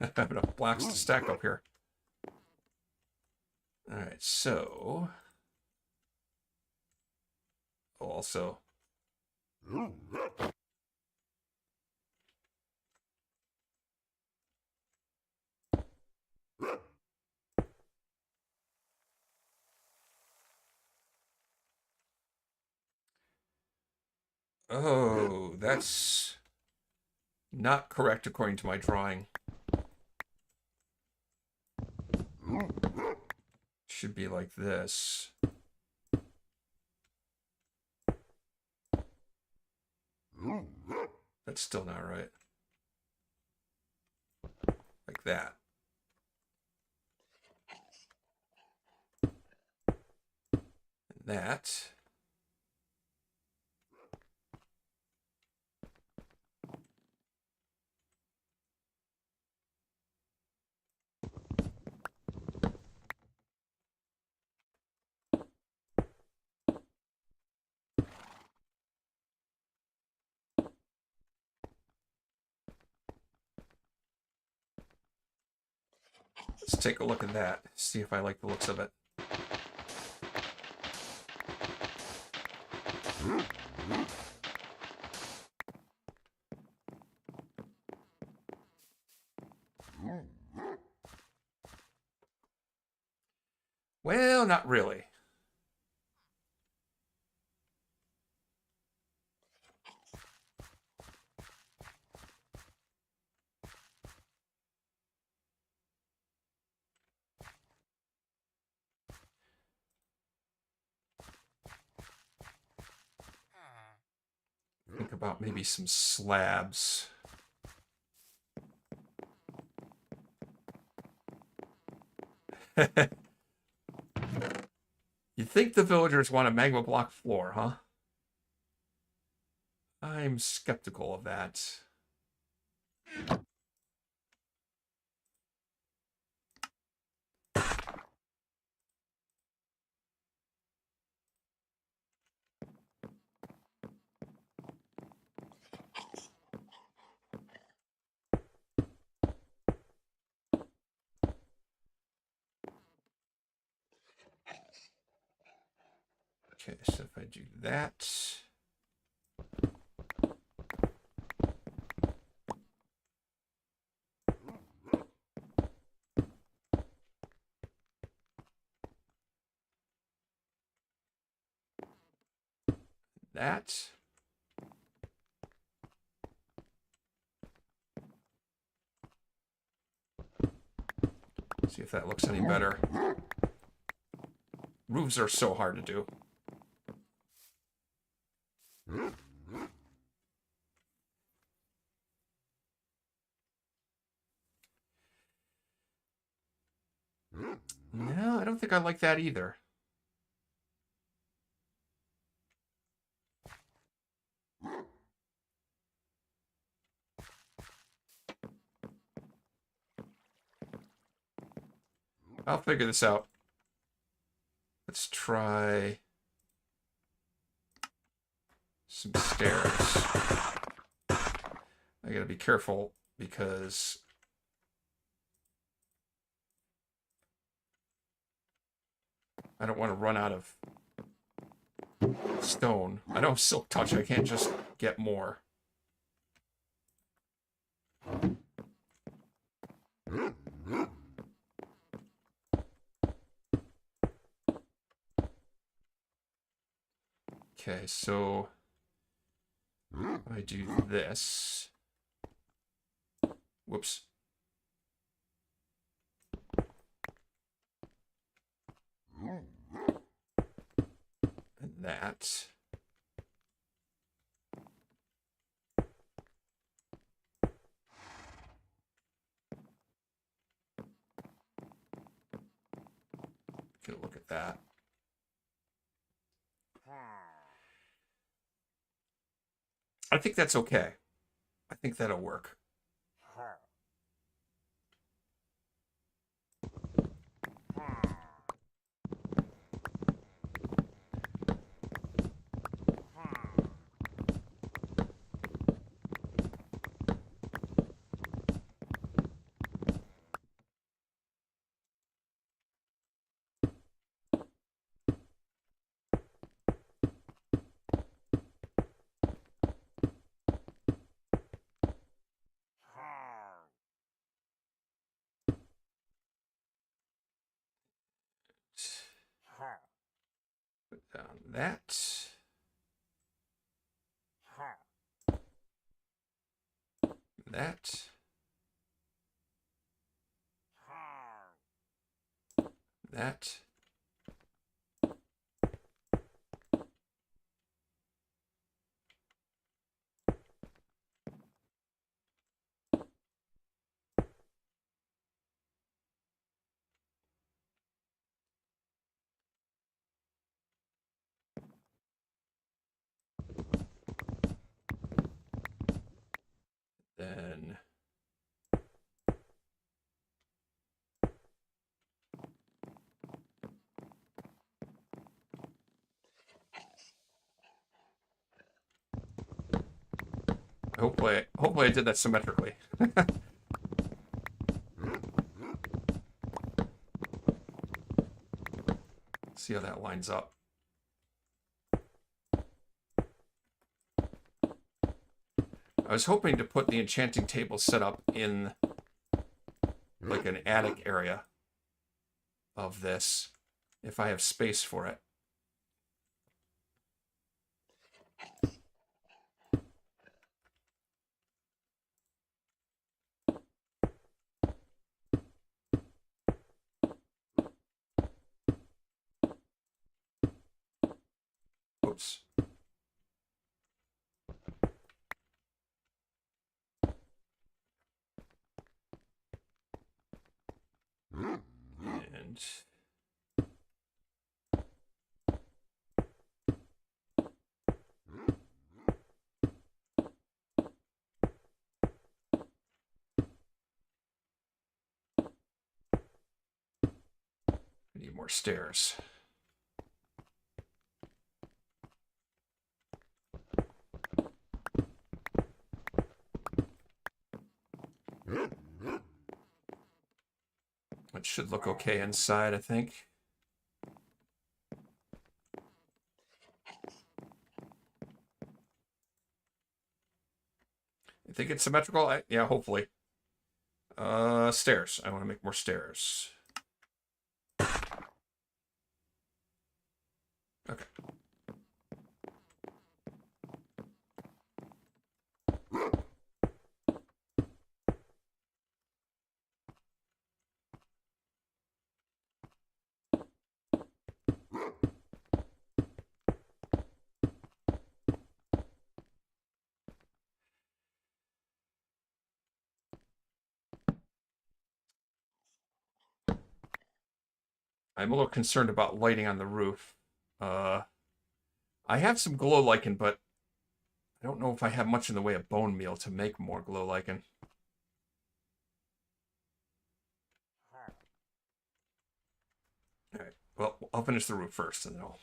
Speaker 1: I have enough blocks to stack up here. Alright, so... also... oh, that's not correct according to my drawing. Should be like this. That's still not right. Like that. And that. Let's take a look at that. See if I like the looks of it. Well, not really. Think about maybe some slabs. You think the villagers want a magma block floor, huh? I'm skeptical of that. Okay, so if I do that... that... See if that looks any better. Roofs are so hard to do. No, I don't think I like that either. I'll figure this out. Let's try some stairs. I gotta be careful because I don't want to run out of stone. I know silk touch, I can't just get more. Okay, so I do this. Whoops. And that. Get a look at that. I think that's okay. I think that'll work. Put down that. That. That. Then hopefully I did that symmetrically. See how that lines up. I was hoping to put the enchanting table set up in like an attic area of this, if I have space for it. Oops. And I need more stairs. It should look okay inside, I think. I think it's symmetrical. Yeah, hopefully. Stairs. I want to make more stairs. Okay. I'm a little concerned about lighting on the roof. I have some glow lichen, but I don't know if I have much in the way of bone meal to make more glow lichen. All right. Well, I'll finish the roof first, and then I'll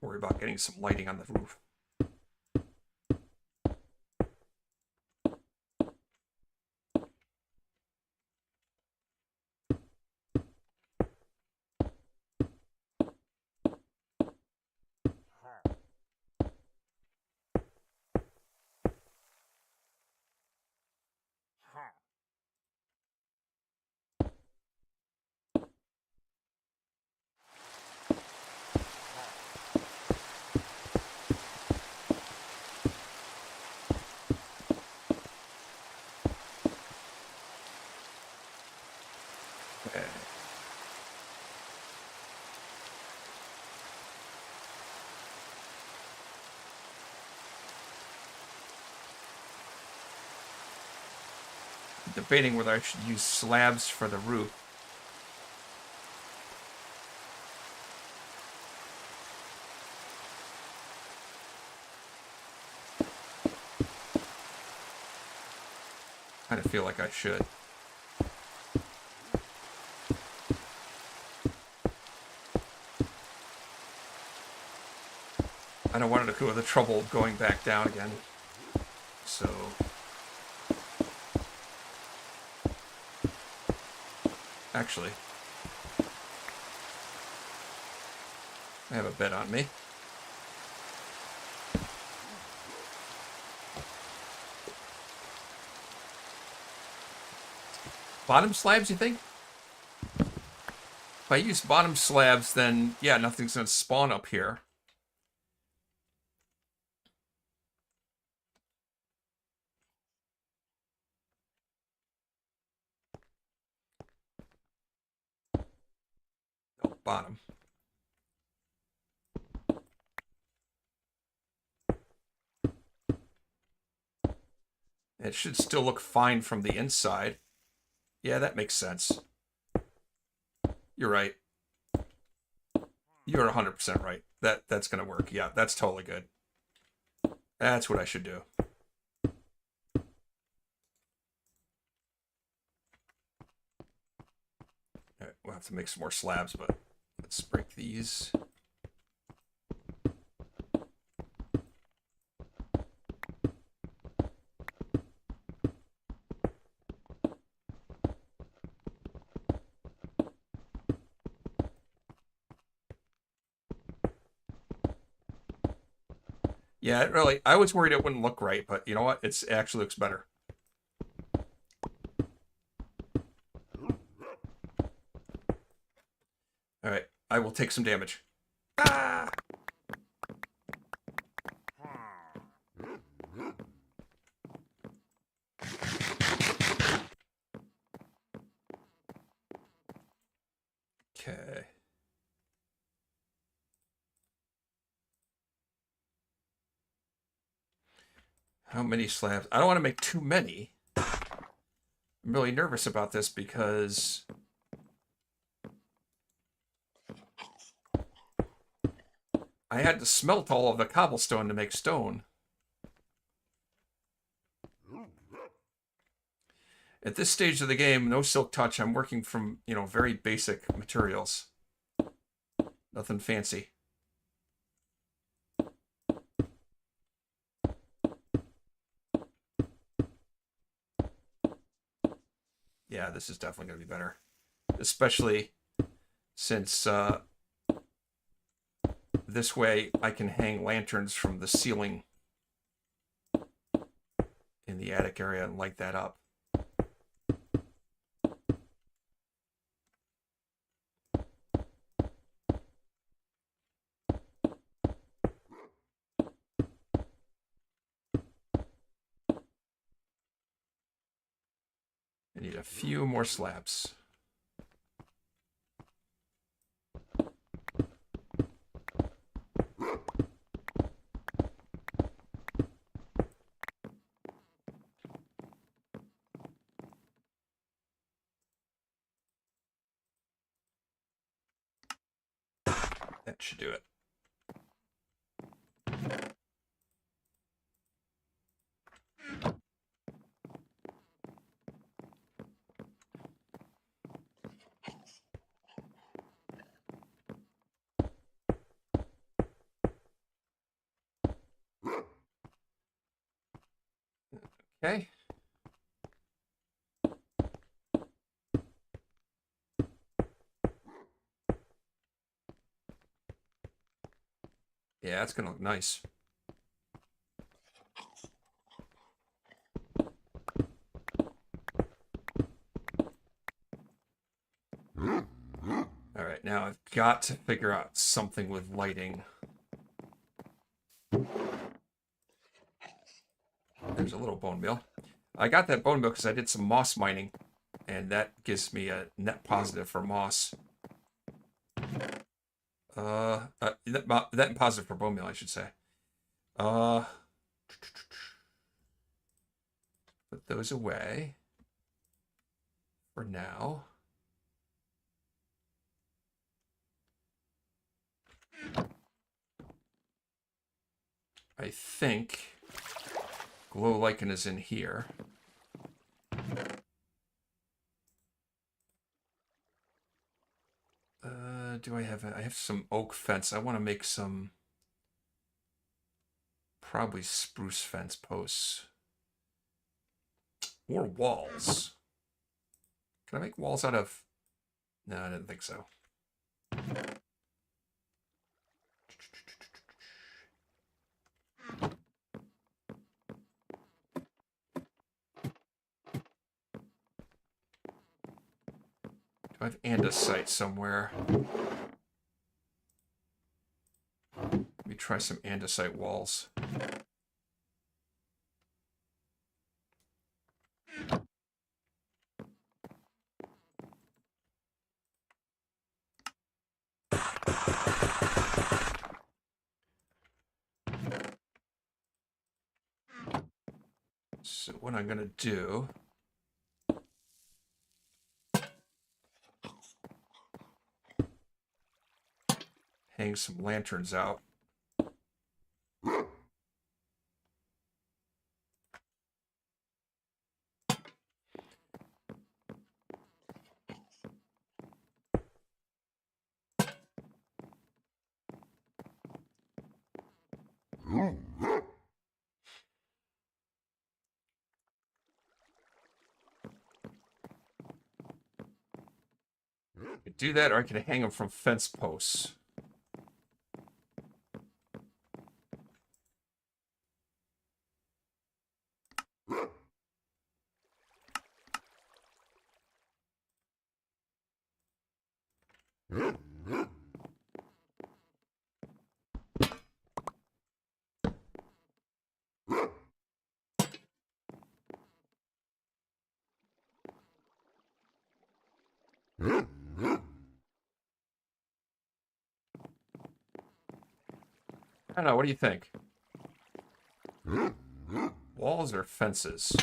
Speaker 1: worry about getting some lighting on the roof. Okay. I'm debating whether I should use slabs for the roof. I kind of feel like I should. I don't want to go to the trouble of going back down again. So actually, I have a bed on me. Bottom slabs, you think? If I use bottom slabs, then yeah, nothing's going to spawn up here. No, bottom. It should still look fine from the inside. Yeah, that makes sense. You're right. You're 100% right. That's going to work. Yeah, that's totally good. That's what I should do. All right, we'll have to make some more slabs, but let's break these. Yeah, it really, I was worried it wouldn't look right, but you know what? It actually looks better. All right, I will take some damage. Ah! Okay. How many slabs? I don't want to make too many. I'm really nervous about this because I had to smelt all of the cobblestone to make stone. At this stage of the game, no silk touch. I'm working from, very basic materials. Nothing fancy. Yeah, this is definitely going to be better. Especially since this way I can hang lanterns from the ceiling in the attic area and light that up. I need a few more slabs. That should do it. Okay. Yeah, it's gonna look nice. All right, now I've got to figure out something with lighting. There's a little bone meal. I got that bone meal because I did some moss mining, and that gives me a net positive for moss. Net positive for bone meal, I should say. Put those away for now. I think glow lichen is in here. Do I have? I have some oak fence. I want to make some probably spruce fence posts or walls. Can I make walls out of? No, I didn't think so. Do I have andesite somewhere? Let me try some andesite walls. So what I'm gonna do, hang some lanterns out. I could do that, or I could hang them from fence posts. I don't know. What do you think? Walls or fences?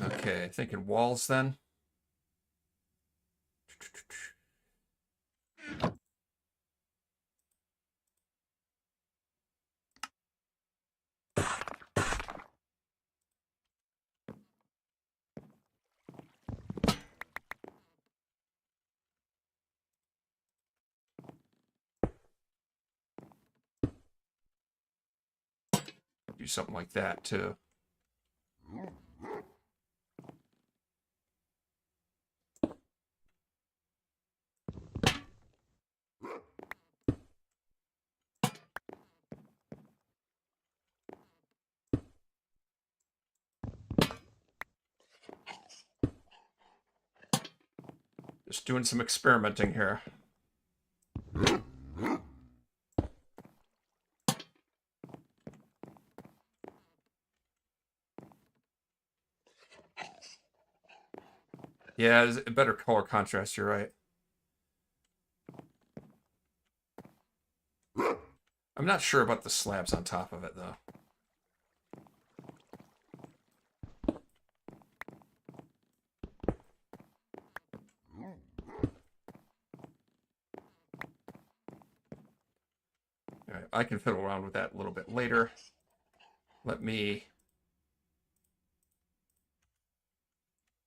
Speaker 1: Okay, thinking walls then. Do something like that too. Just doing some experimenting here. Yeah, it's a better color contrast, you're right. I'm not sure about the slabs on top of it, though. All right, I can fiddle around with that a little bit later. Let me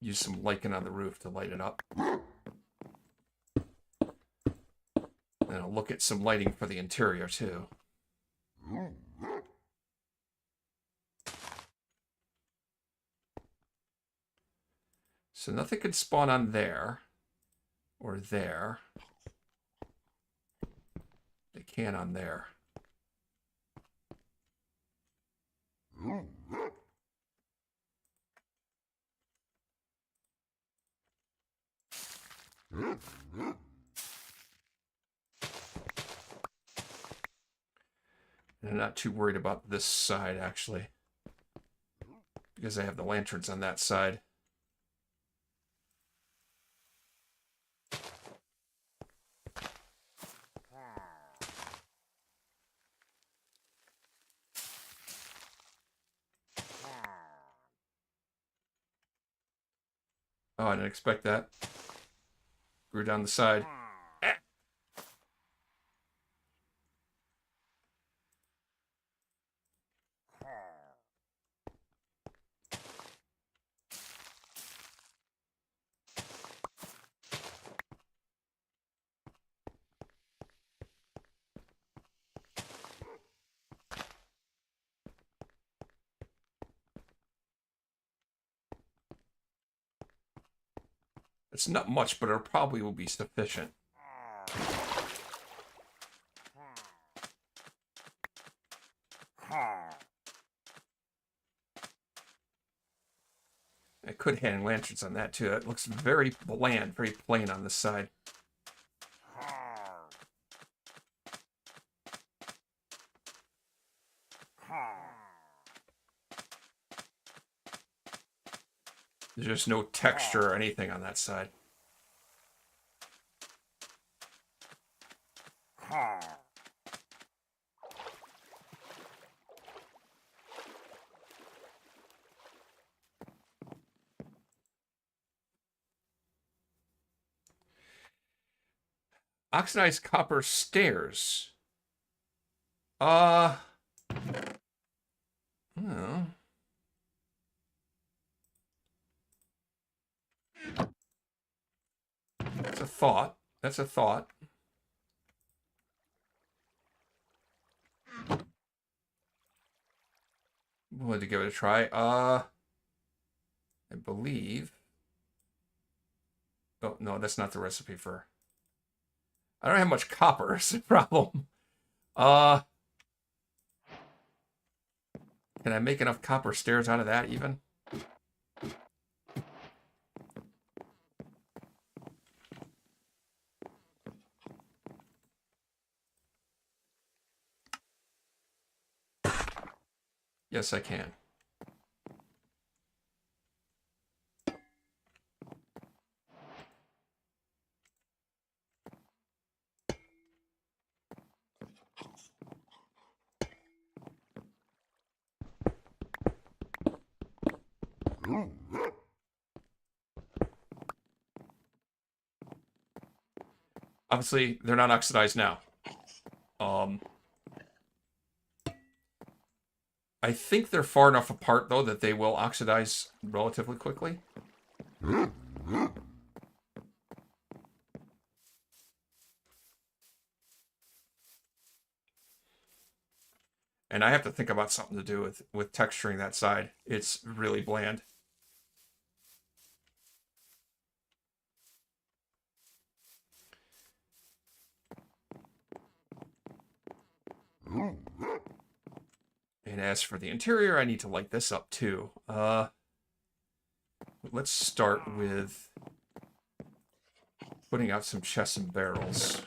Speaker 1: use some lichen on the roof to light it up. And I'll look at some lighting for the interior, too. So nothing could spawn on there or there. They can on there. And I'm not too worried about this side, actually, because I have the lanterns on that side. Oh, I didn't expect that. Grew down the side. It's not much, but it probably will be sufficient. I could hang lanterns on that, too. It looks very bland, very plain on this side. There's just no texture or anything on that side. Oxidized copper stairs. Oh. That's a thought. That's a thought. Willing to give it a try. I believe. Oh, no, that's not the recipe for. I don't have much copper, is the problem. Can I make enough copper stairs out of that even? Yes, I can. Obviously, they're not oxidized now. I think they're far enough apart, though, that they will oxidize relatively quickly. And I have to think about something to do with texturing that side. It's really bland. And as for the interior, I need to light this up too. Let's start with putting out some chests and barrels.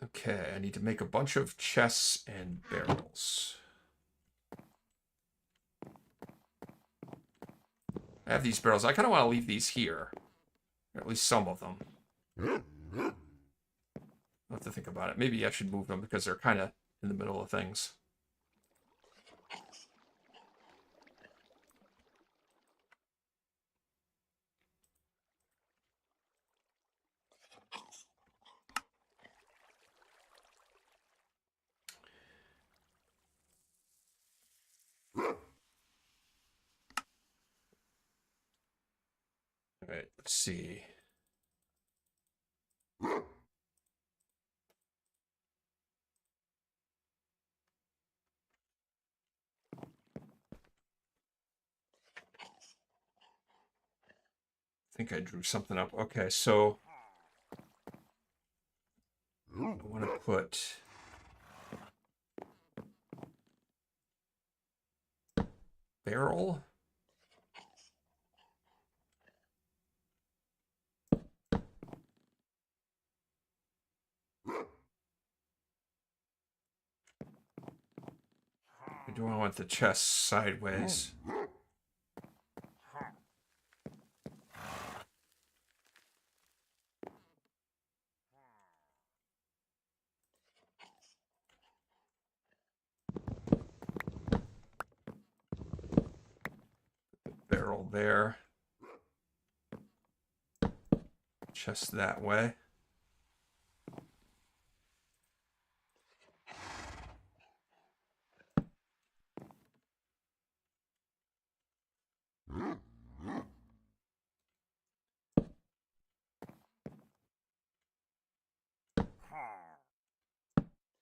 Speaker 1: Okay, I need to make a bunch of chests and barrels. I have these barrels. I kind of want to leave these here. Or at least some of them. I'll have to think about it. Maybe I should move them because they're kind of in the middle of things. All right, let's see. I think I drew something up. Okay, so I want to put barrel. Or do I want the chest sideways? Barrel there. Chest that way.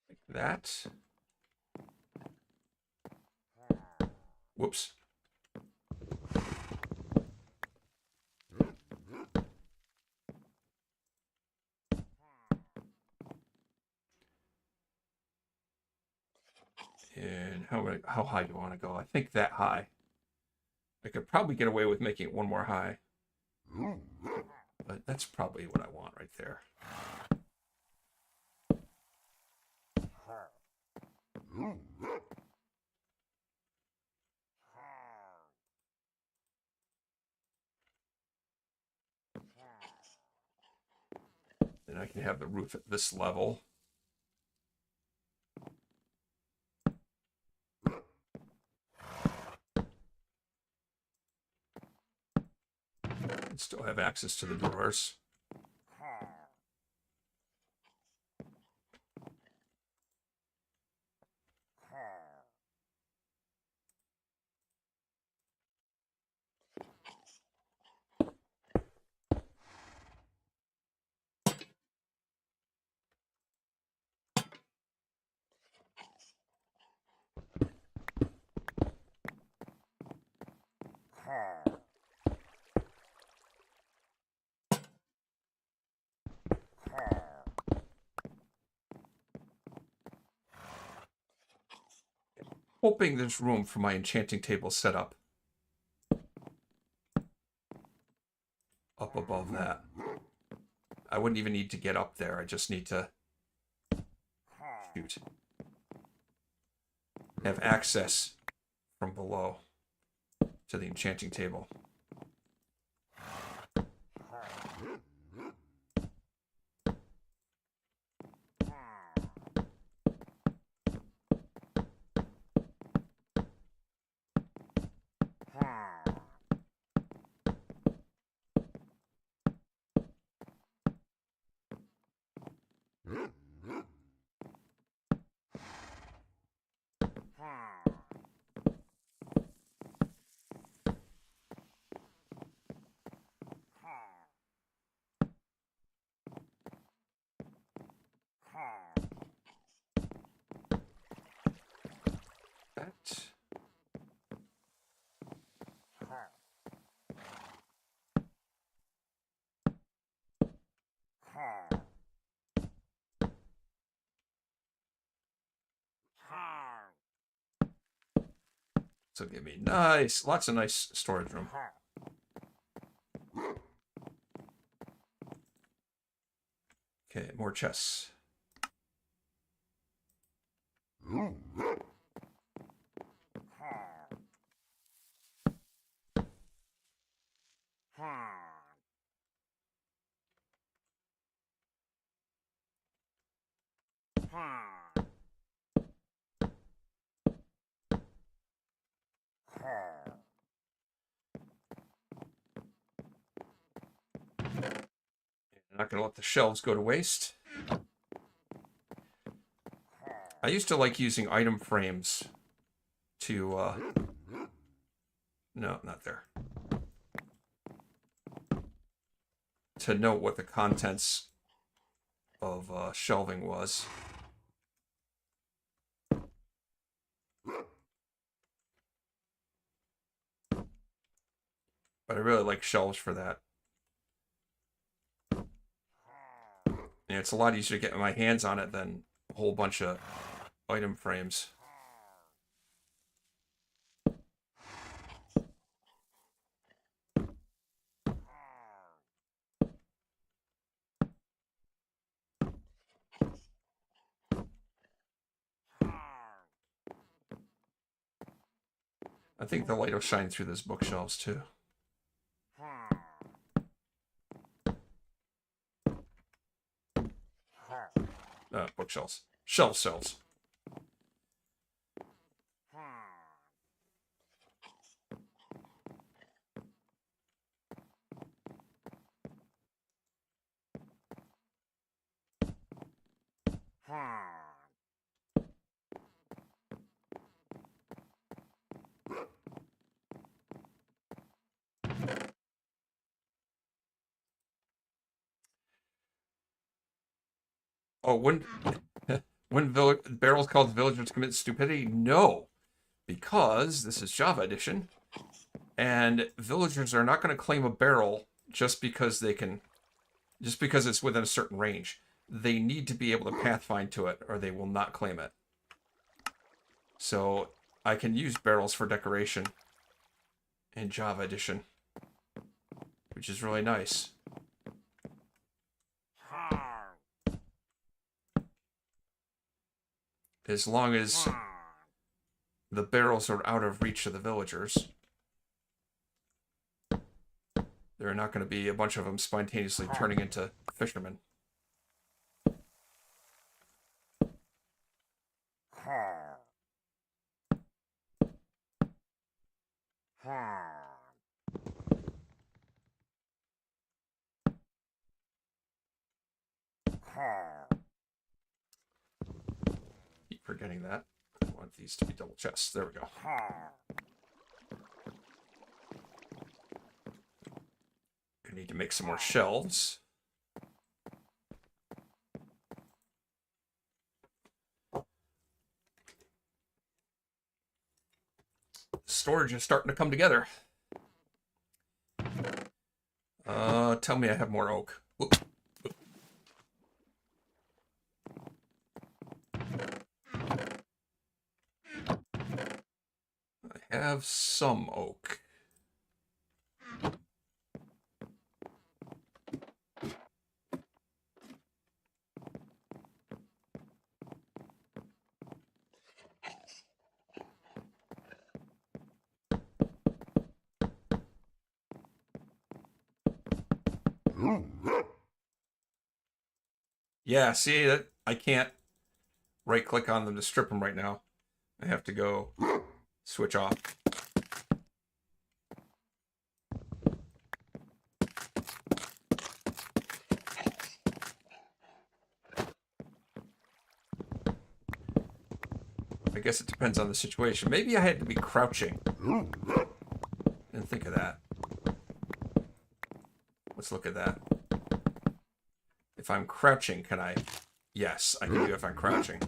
Speaker 1: Like that. Whoops. And how high do I want to go? I think that high. I could probably get away with making it one more high. But that's probably what I want right there. Then I can have the roof at this level. And still have access to the drawers. Hoping there's room for my enchanting table set up above that. I wouldn't even need to get up there. I just need to have access from below to the enchanting table. So give me nice, lots of nice storage room. Okay, more chests. I'm not going to let the shelves go to waste. I used to like using item frames to, no, not there. To note what the contents of shelving was. But I really like shelves for that. And it's a lot easier to get my hands on it than a whole bunch of item frames. I think the light will shine through those bookshelves too. Bookshelves. Shelf cells. Oh, when barrels called villagers commit stupidity? No, because this is Java edition, and villagers are not going to claim a barrel just because it's within a certain range. They need to be able to pathfind to it, or they will not claim it. So I can use barrels for decoration in Java edition, which is really nice. As long as the barrels are out of reach of the villagers, there are not going to be a bunch of them spontaneously turning into fishermen. Keep forgetting that. I want these to be double chests. There we go. I need to make some more shelves. Storage is starting to come together. Tell me I have more oak. Oop. I have some oak. Yeah, see that I can't right click on them to strip them right now. I have to go switch off. I guess it depends on the situation. Maybe I had to be crouching. Didn't think of that. Let's look at that. If I'm crouching, can I? Yes, I can do it if I'm crouching.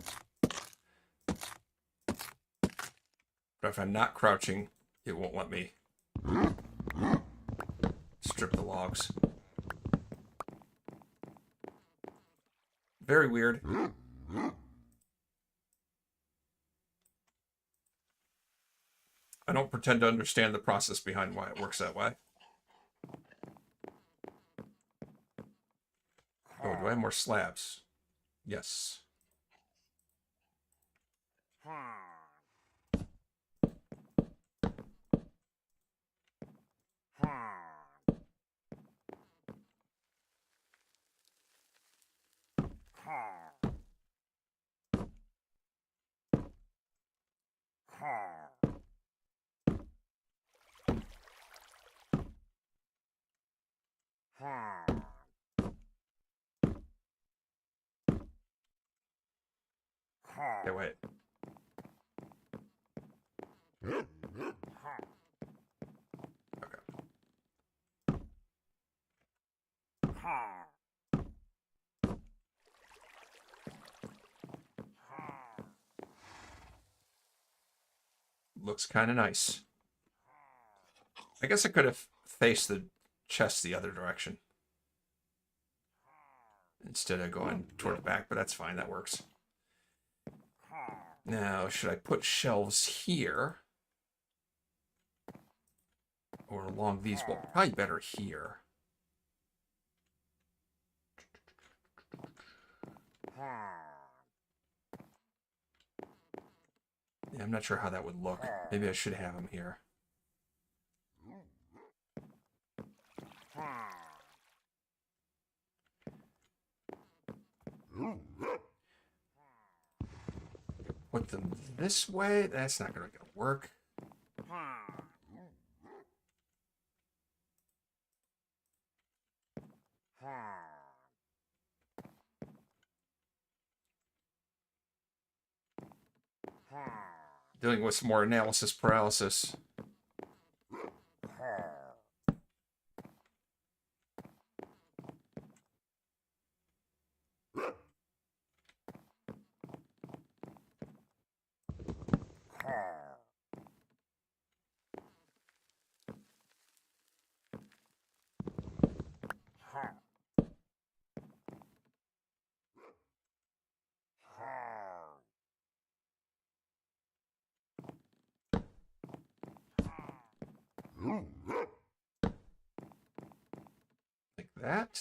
Speaker 1: But if I'm not crouching, it won't let me strip the logs. Very weird. I don't pretend to understand the process behind why it works that way. Oh, do I have more slabs? Yes. Okay, wait. Okay. Looks kind of nice. I guess I could have faced the chest the other direction instead of going toward the back, but that's fine. That works. Now, should I put shelves here? Or along these? Well, probably better here. Yeah, I'm not sure how that would look. Maybe I should have them here. Put them this way? That's not going to work. Dealing with some more analysis paralysis. Like that.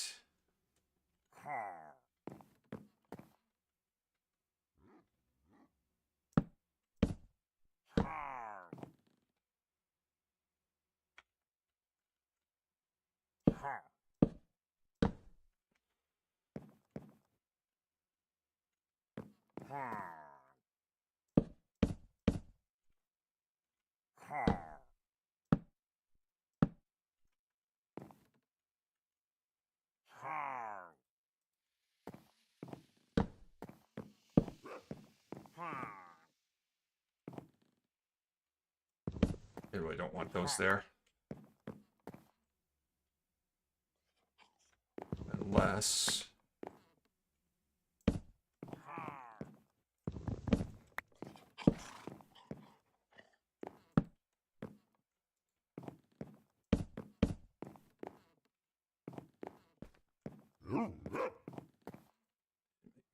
Speaker 1: I really don't want those there. Unless...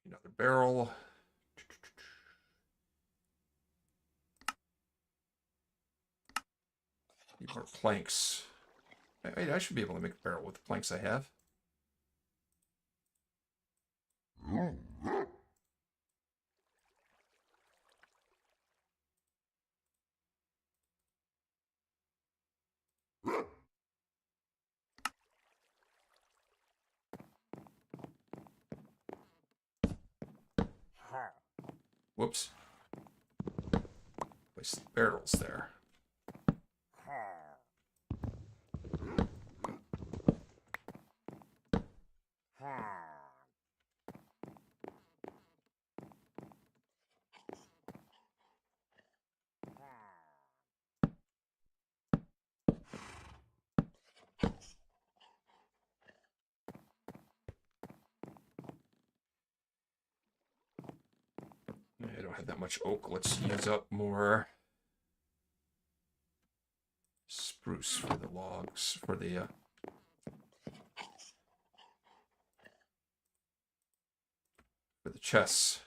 Speaker 1: Another barrel. Need more planks. Wait, I should be able to make a barrel with the planks I have. Whoops. Place the barrels there. I don't have that much oak. Let's use up more spruce for the logs, for the chests.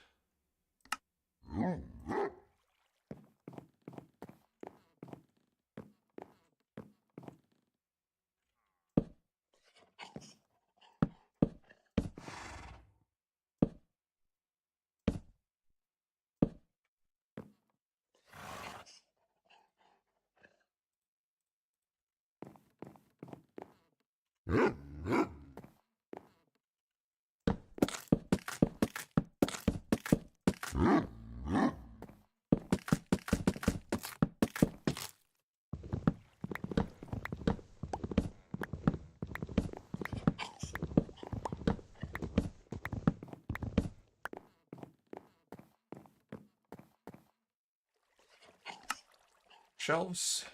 Speaker 1: Shelves.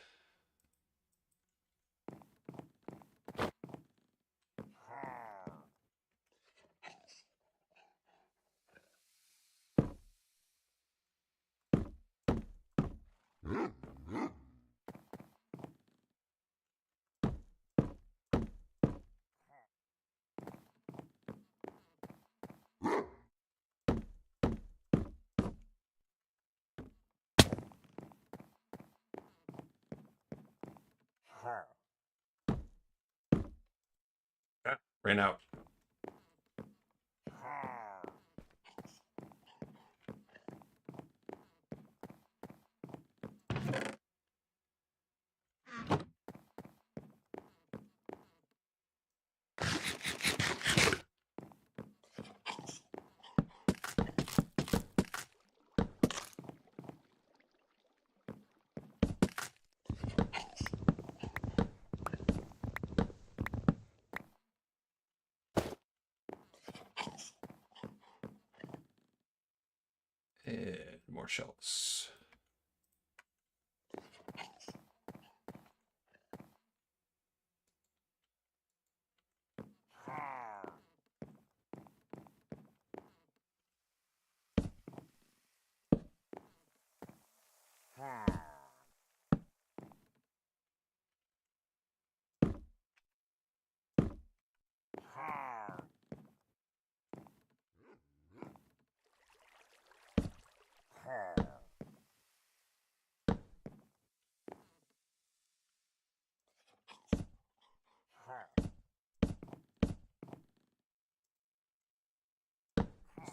Speaker 1: Yeah, ran out. And more shelves.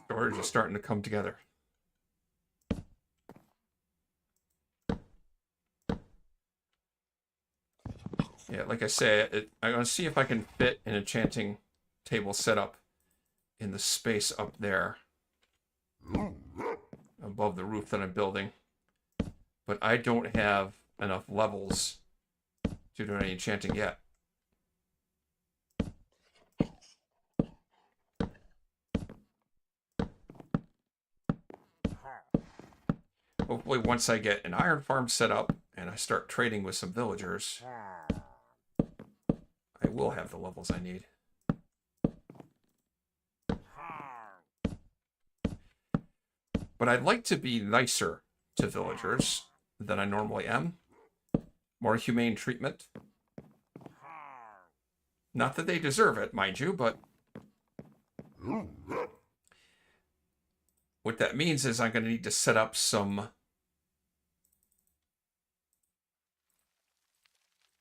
Speaker 1: Storage is starting to come together. Yeah, like I say, I'm going to see if I can fit an enchanting table setup in the space up there above the roof that I'm building. But I don't have enough levels to do any enchanting yet. Hopefully once I get an iron farm set up and I start trading with some villagers, I will have the levels I need. But I'd like to be nicer to villagers than I normally am. More humane treatment. Not that they deserve it, mind you, but what that means is I'm going to need to set up some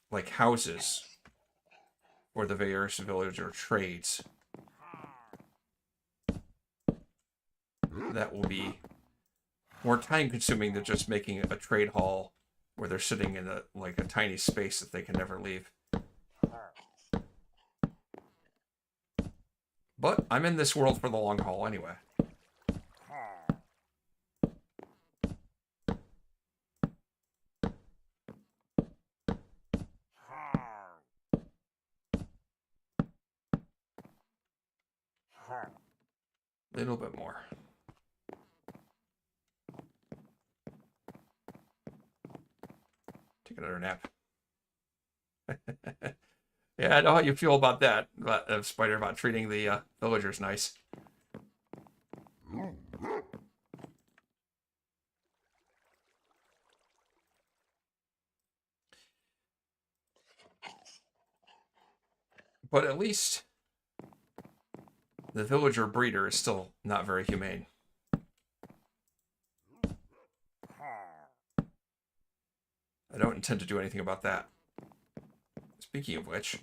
Speaker 1: like houses for the various villager trades. That will be more time consuming than just making a trade hall where they're sitting in a tiny space that they can never leave. But I'm in this world for the long haul anyway. A little bit more. Take another nap. Yeah, I know how you feel about that, Spider, about treating the villagers nice. But at least the villager breeder is still not very humane. I don't intend to do anything about that. Speaking of which...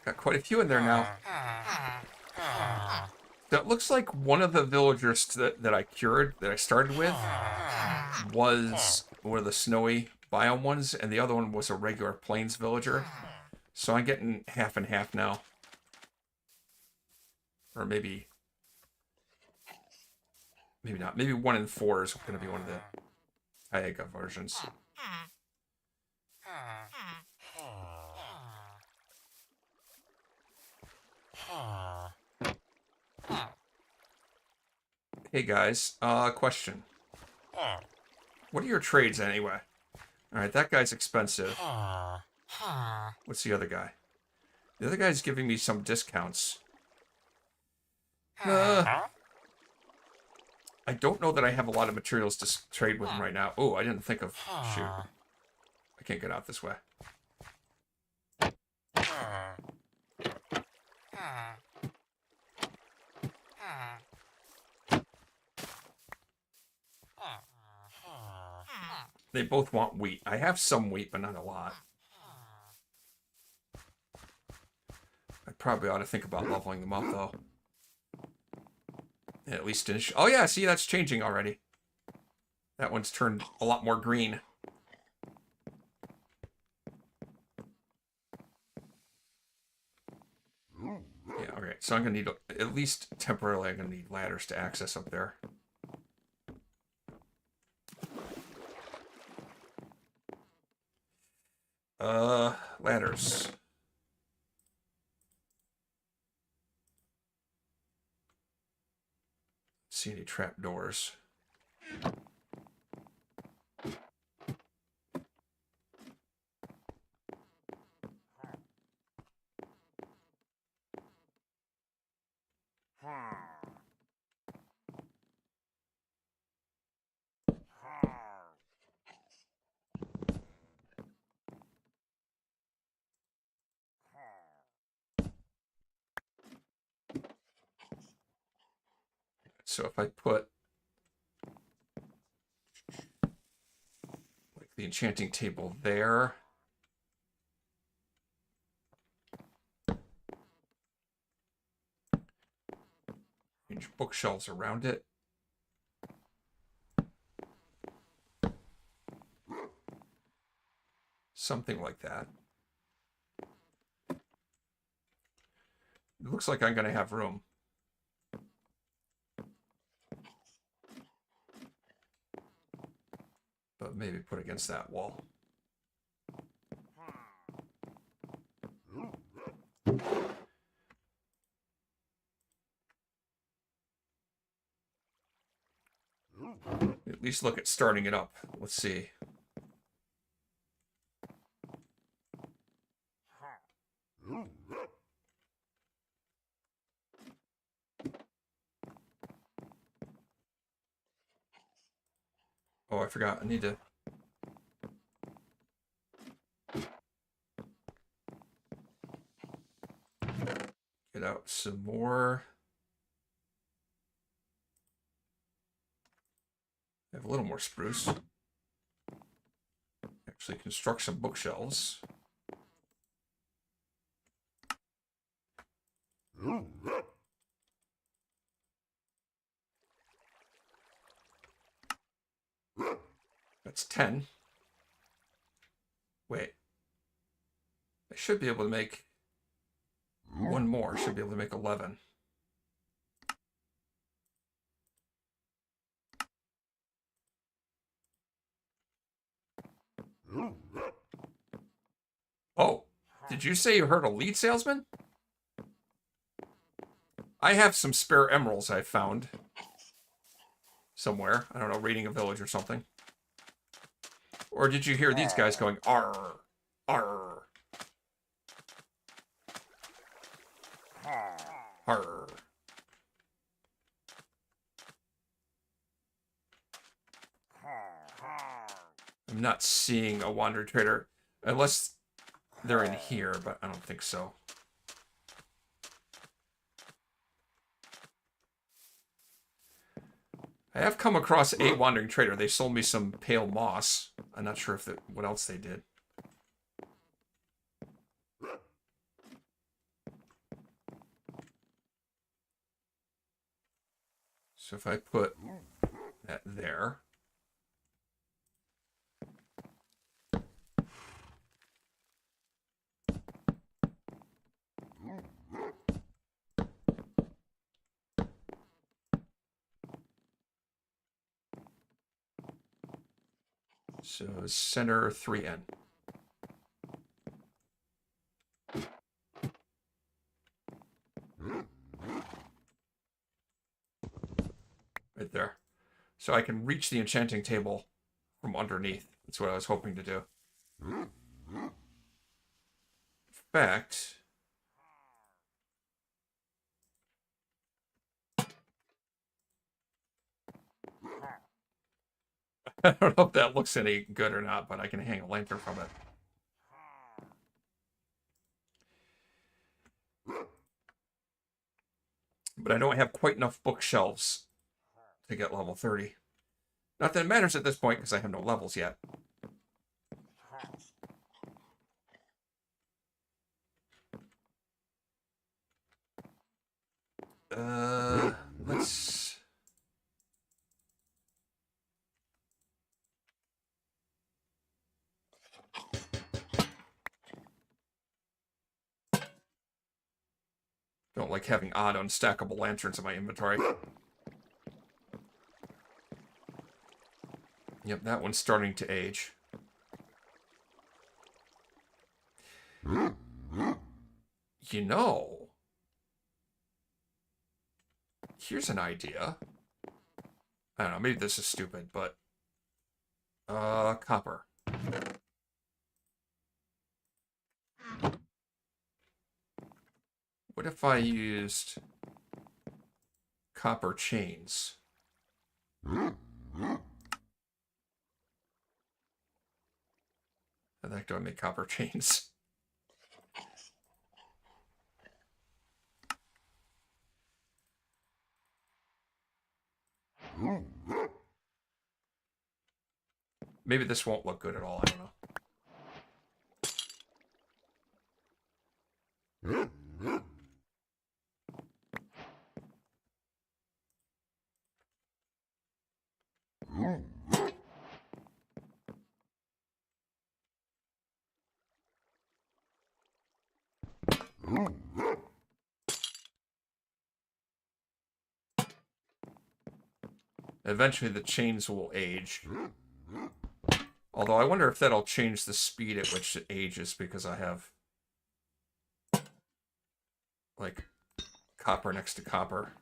Speaker 1: got quite a few in there now. So it looks like one of the villagers that I cured, that I started with, was one of the snowy biome ones, and the other one was a regular plains villager. So I'm getting half and half now. Or maybe not. Maybe 1 in 4 is going to be one of the Iaga versions. Hey guys, question. What are your trades anyway? Alright, that guy's expensive. What's the other guy? The other guy's giving me some discounts. I don't know that I have a lot of materials to trade with him right now. Oh, I didn't think of... Shoot. I can't get out this way. They both want wheat. I have some wheat, but not a lot. I probably ought to think about leveling them up, though. At least in... Oh, yeah, see, that's changing already. That one's turned a lot more green. Yeah, okay. So I'm going to need, at least temporarily, I'm going to need ladders to access up there. Ladders. See any trapdoors? So if I put like the enchanting table there, change bookshelves around it. Something like that. It looks like I'm going to have room. But maybe put against that wall. At least look at starting it up. Let's see. Oh, I forgot. I need to... get out some more. Have a little more spruce. Actually construct some bookshelves. That's 10. Wait. I should be able to make one more. Should be able to make 11. Oh, did you say you heard a lead salesman? I have some spare emeralds I found somewhere. I don't know, raiding a village or something. Or did you hear these guys going, arr, arr, arr? I'm not seeing a wandering trader, unless they're in here, but I don't think so. I have come across a wandering trader. They sold me some pale moss. I'm not sure if what else they did. So if I put that there. So center 3N. Right there. So I can reach the enchanting table from underneath. That's what I was hoping to do. In fact, I don't know if that looks any good or not, but I can hang a lantern from it. But I don't have quite enough bookshelves to get level 30. Not that it matters at this point, because I have no levels yet. Let's... Don't like having odd unstackable lanterns in my inventory. Yep, that one's starting to age. You know, here's an idea. I don't know, maybe this is stupid, but... copper. What if I used copper chains? How the heck do I make copper chains? Maybe this won't look good at all, I don't know. Eventually the chains will age. Although I wonder if that'll change the speed at which it ages, because I have, like, copper next to copper.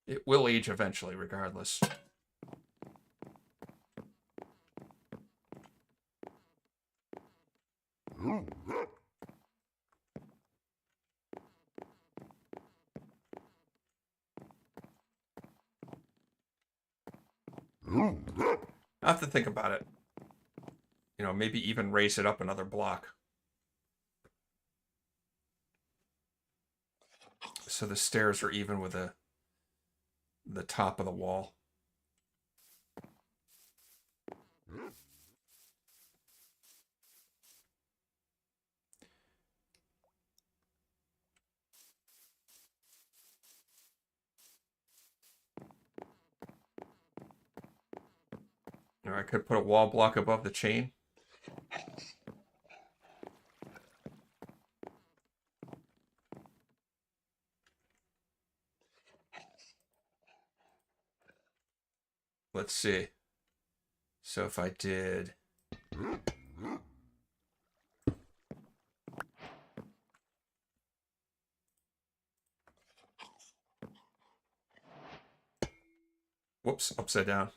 Speaker 1: It will age eventually, regardless. I have to think about it. You know, maybe even raise it up another block. So the stairs are even with the top of the wall. Or I could put a wall block above the chain. Let's see. So if I did... Whoops, upside down.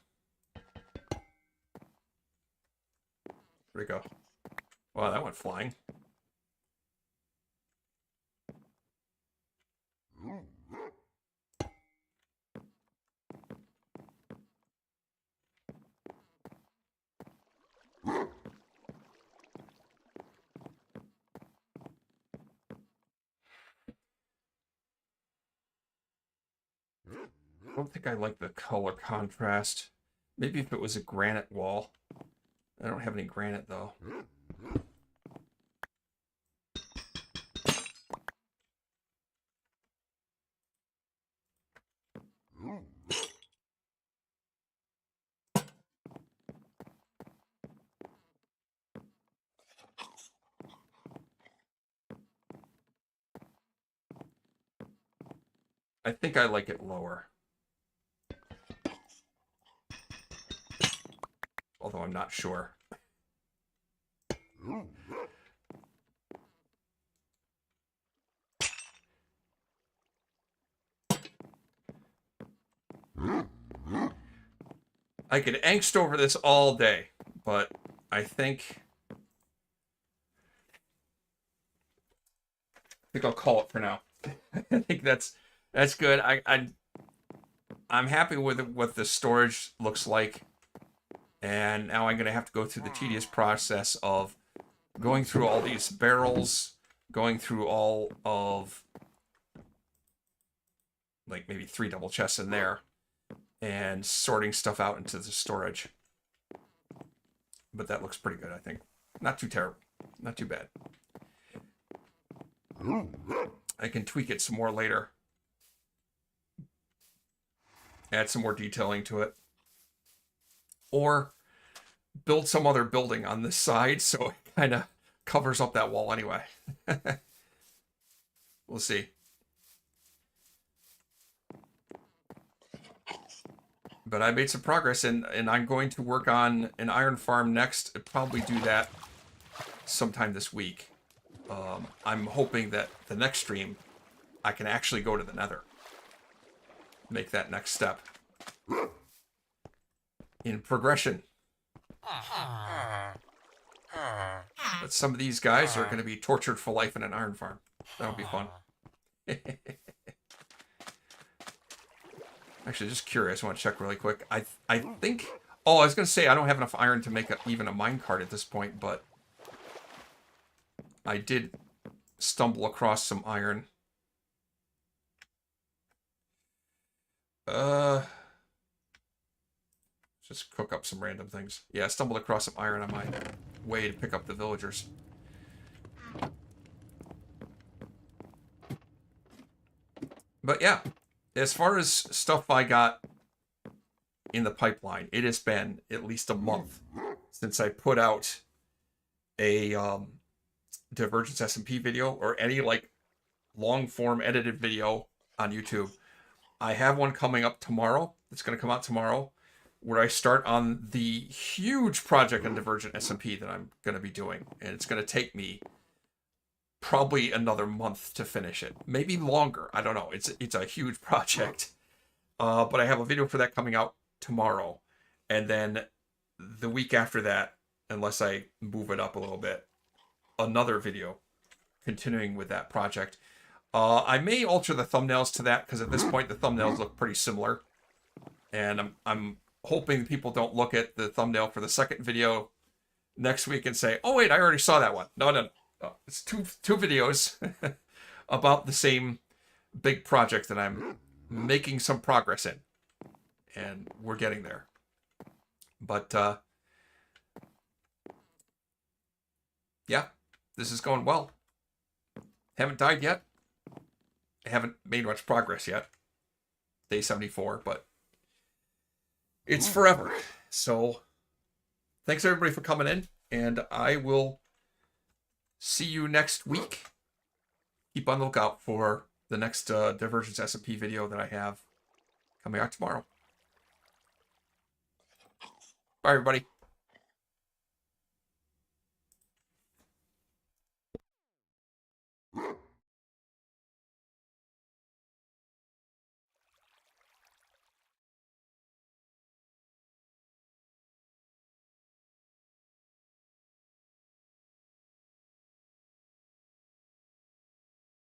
Speaker 1: There we go. Wow, that went flying. I don't think I like the color contrast. Maybe if it was a granite wall. I don't have any granite, though. I think I like it lower. Although I'm not sure. I could angst over this all day, but I think I'll call it for now. I think that's good. I'm happy with what the storage looks like, and now I'm gonna have to go through the tedious process of going through all these barrels, going through all of like maybe 3 double chests in there, and sorting stuff out into the storage. But that looks pretty good, I think. Not too terrible. Not too bad. I can tweak it some more later. Add some more detailing to it. Or build some other building on this side so it kind of covers up that wall anyway. We'll see. But I made some progress, and I'm going to work on an iron farm next. I'll probably do that sometime this week. I'm hoping that the next stream, I can actually go to the Nether. Make that next step in progression. But some of these guys are going to be tortured for life in an iron farm. That'll be fun. Actually, just curious. I want to check really quick. I think... Oh, I was going to say I don't have enough iron to make even a minecart at this point, but I did stumble across some iron. Just cook up some random things. Yeah, I stumbled across some iron on my way to pick up the villagers. But yeah, as far as stuff I got in the pipeline, it has been at least a month since I put out a Divergence SMP video or any like long form edited video on YouTube. I have one coming up tomorrow. It's going to come out tomorrow, where I start on the huge project on Divergent SMP that I'm going to be doing. And it's going to take me probably another month to finish it. Maybe longer. I don't know. It's a huge project. But I have a video for that coming out tomorrow. And then the week after that, unless I move it up a little bit, another video continuing with that project. I may alter the thumbnails to that, because at this point the thumbnails look pretty similar. And I'm hoping people don't look at the thumbnail for the second video next week and say, oh wait, I already saw that one. No. It's two videos about the same big project that I'm making some progress in. And we're getting there. But yeah, this is going well. Haven't died yet. I haven't made much progress yet. Day 74, but it's forever. So thanks everybody for coming in, and I will see you next week. Keep on the lookout for the next Divergence SMP video that I have coming out tomorrow. Bye, everybody.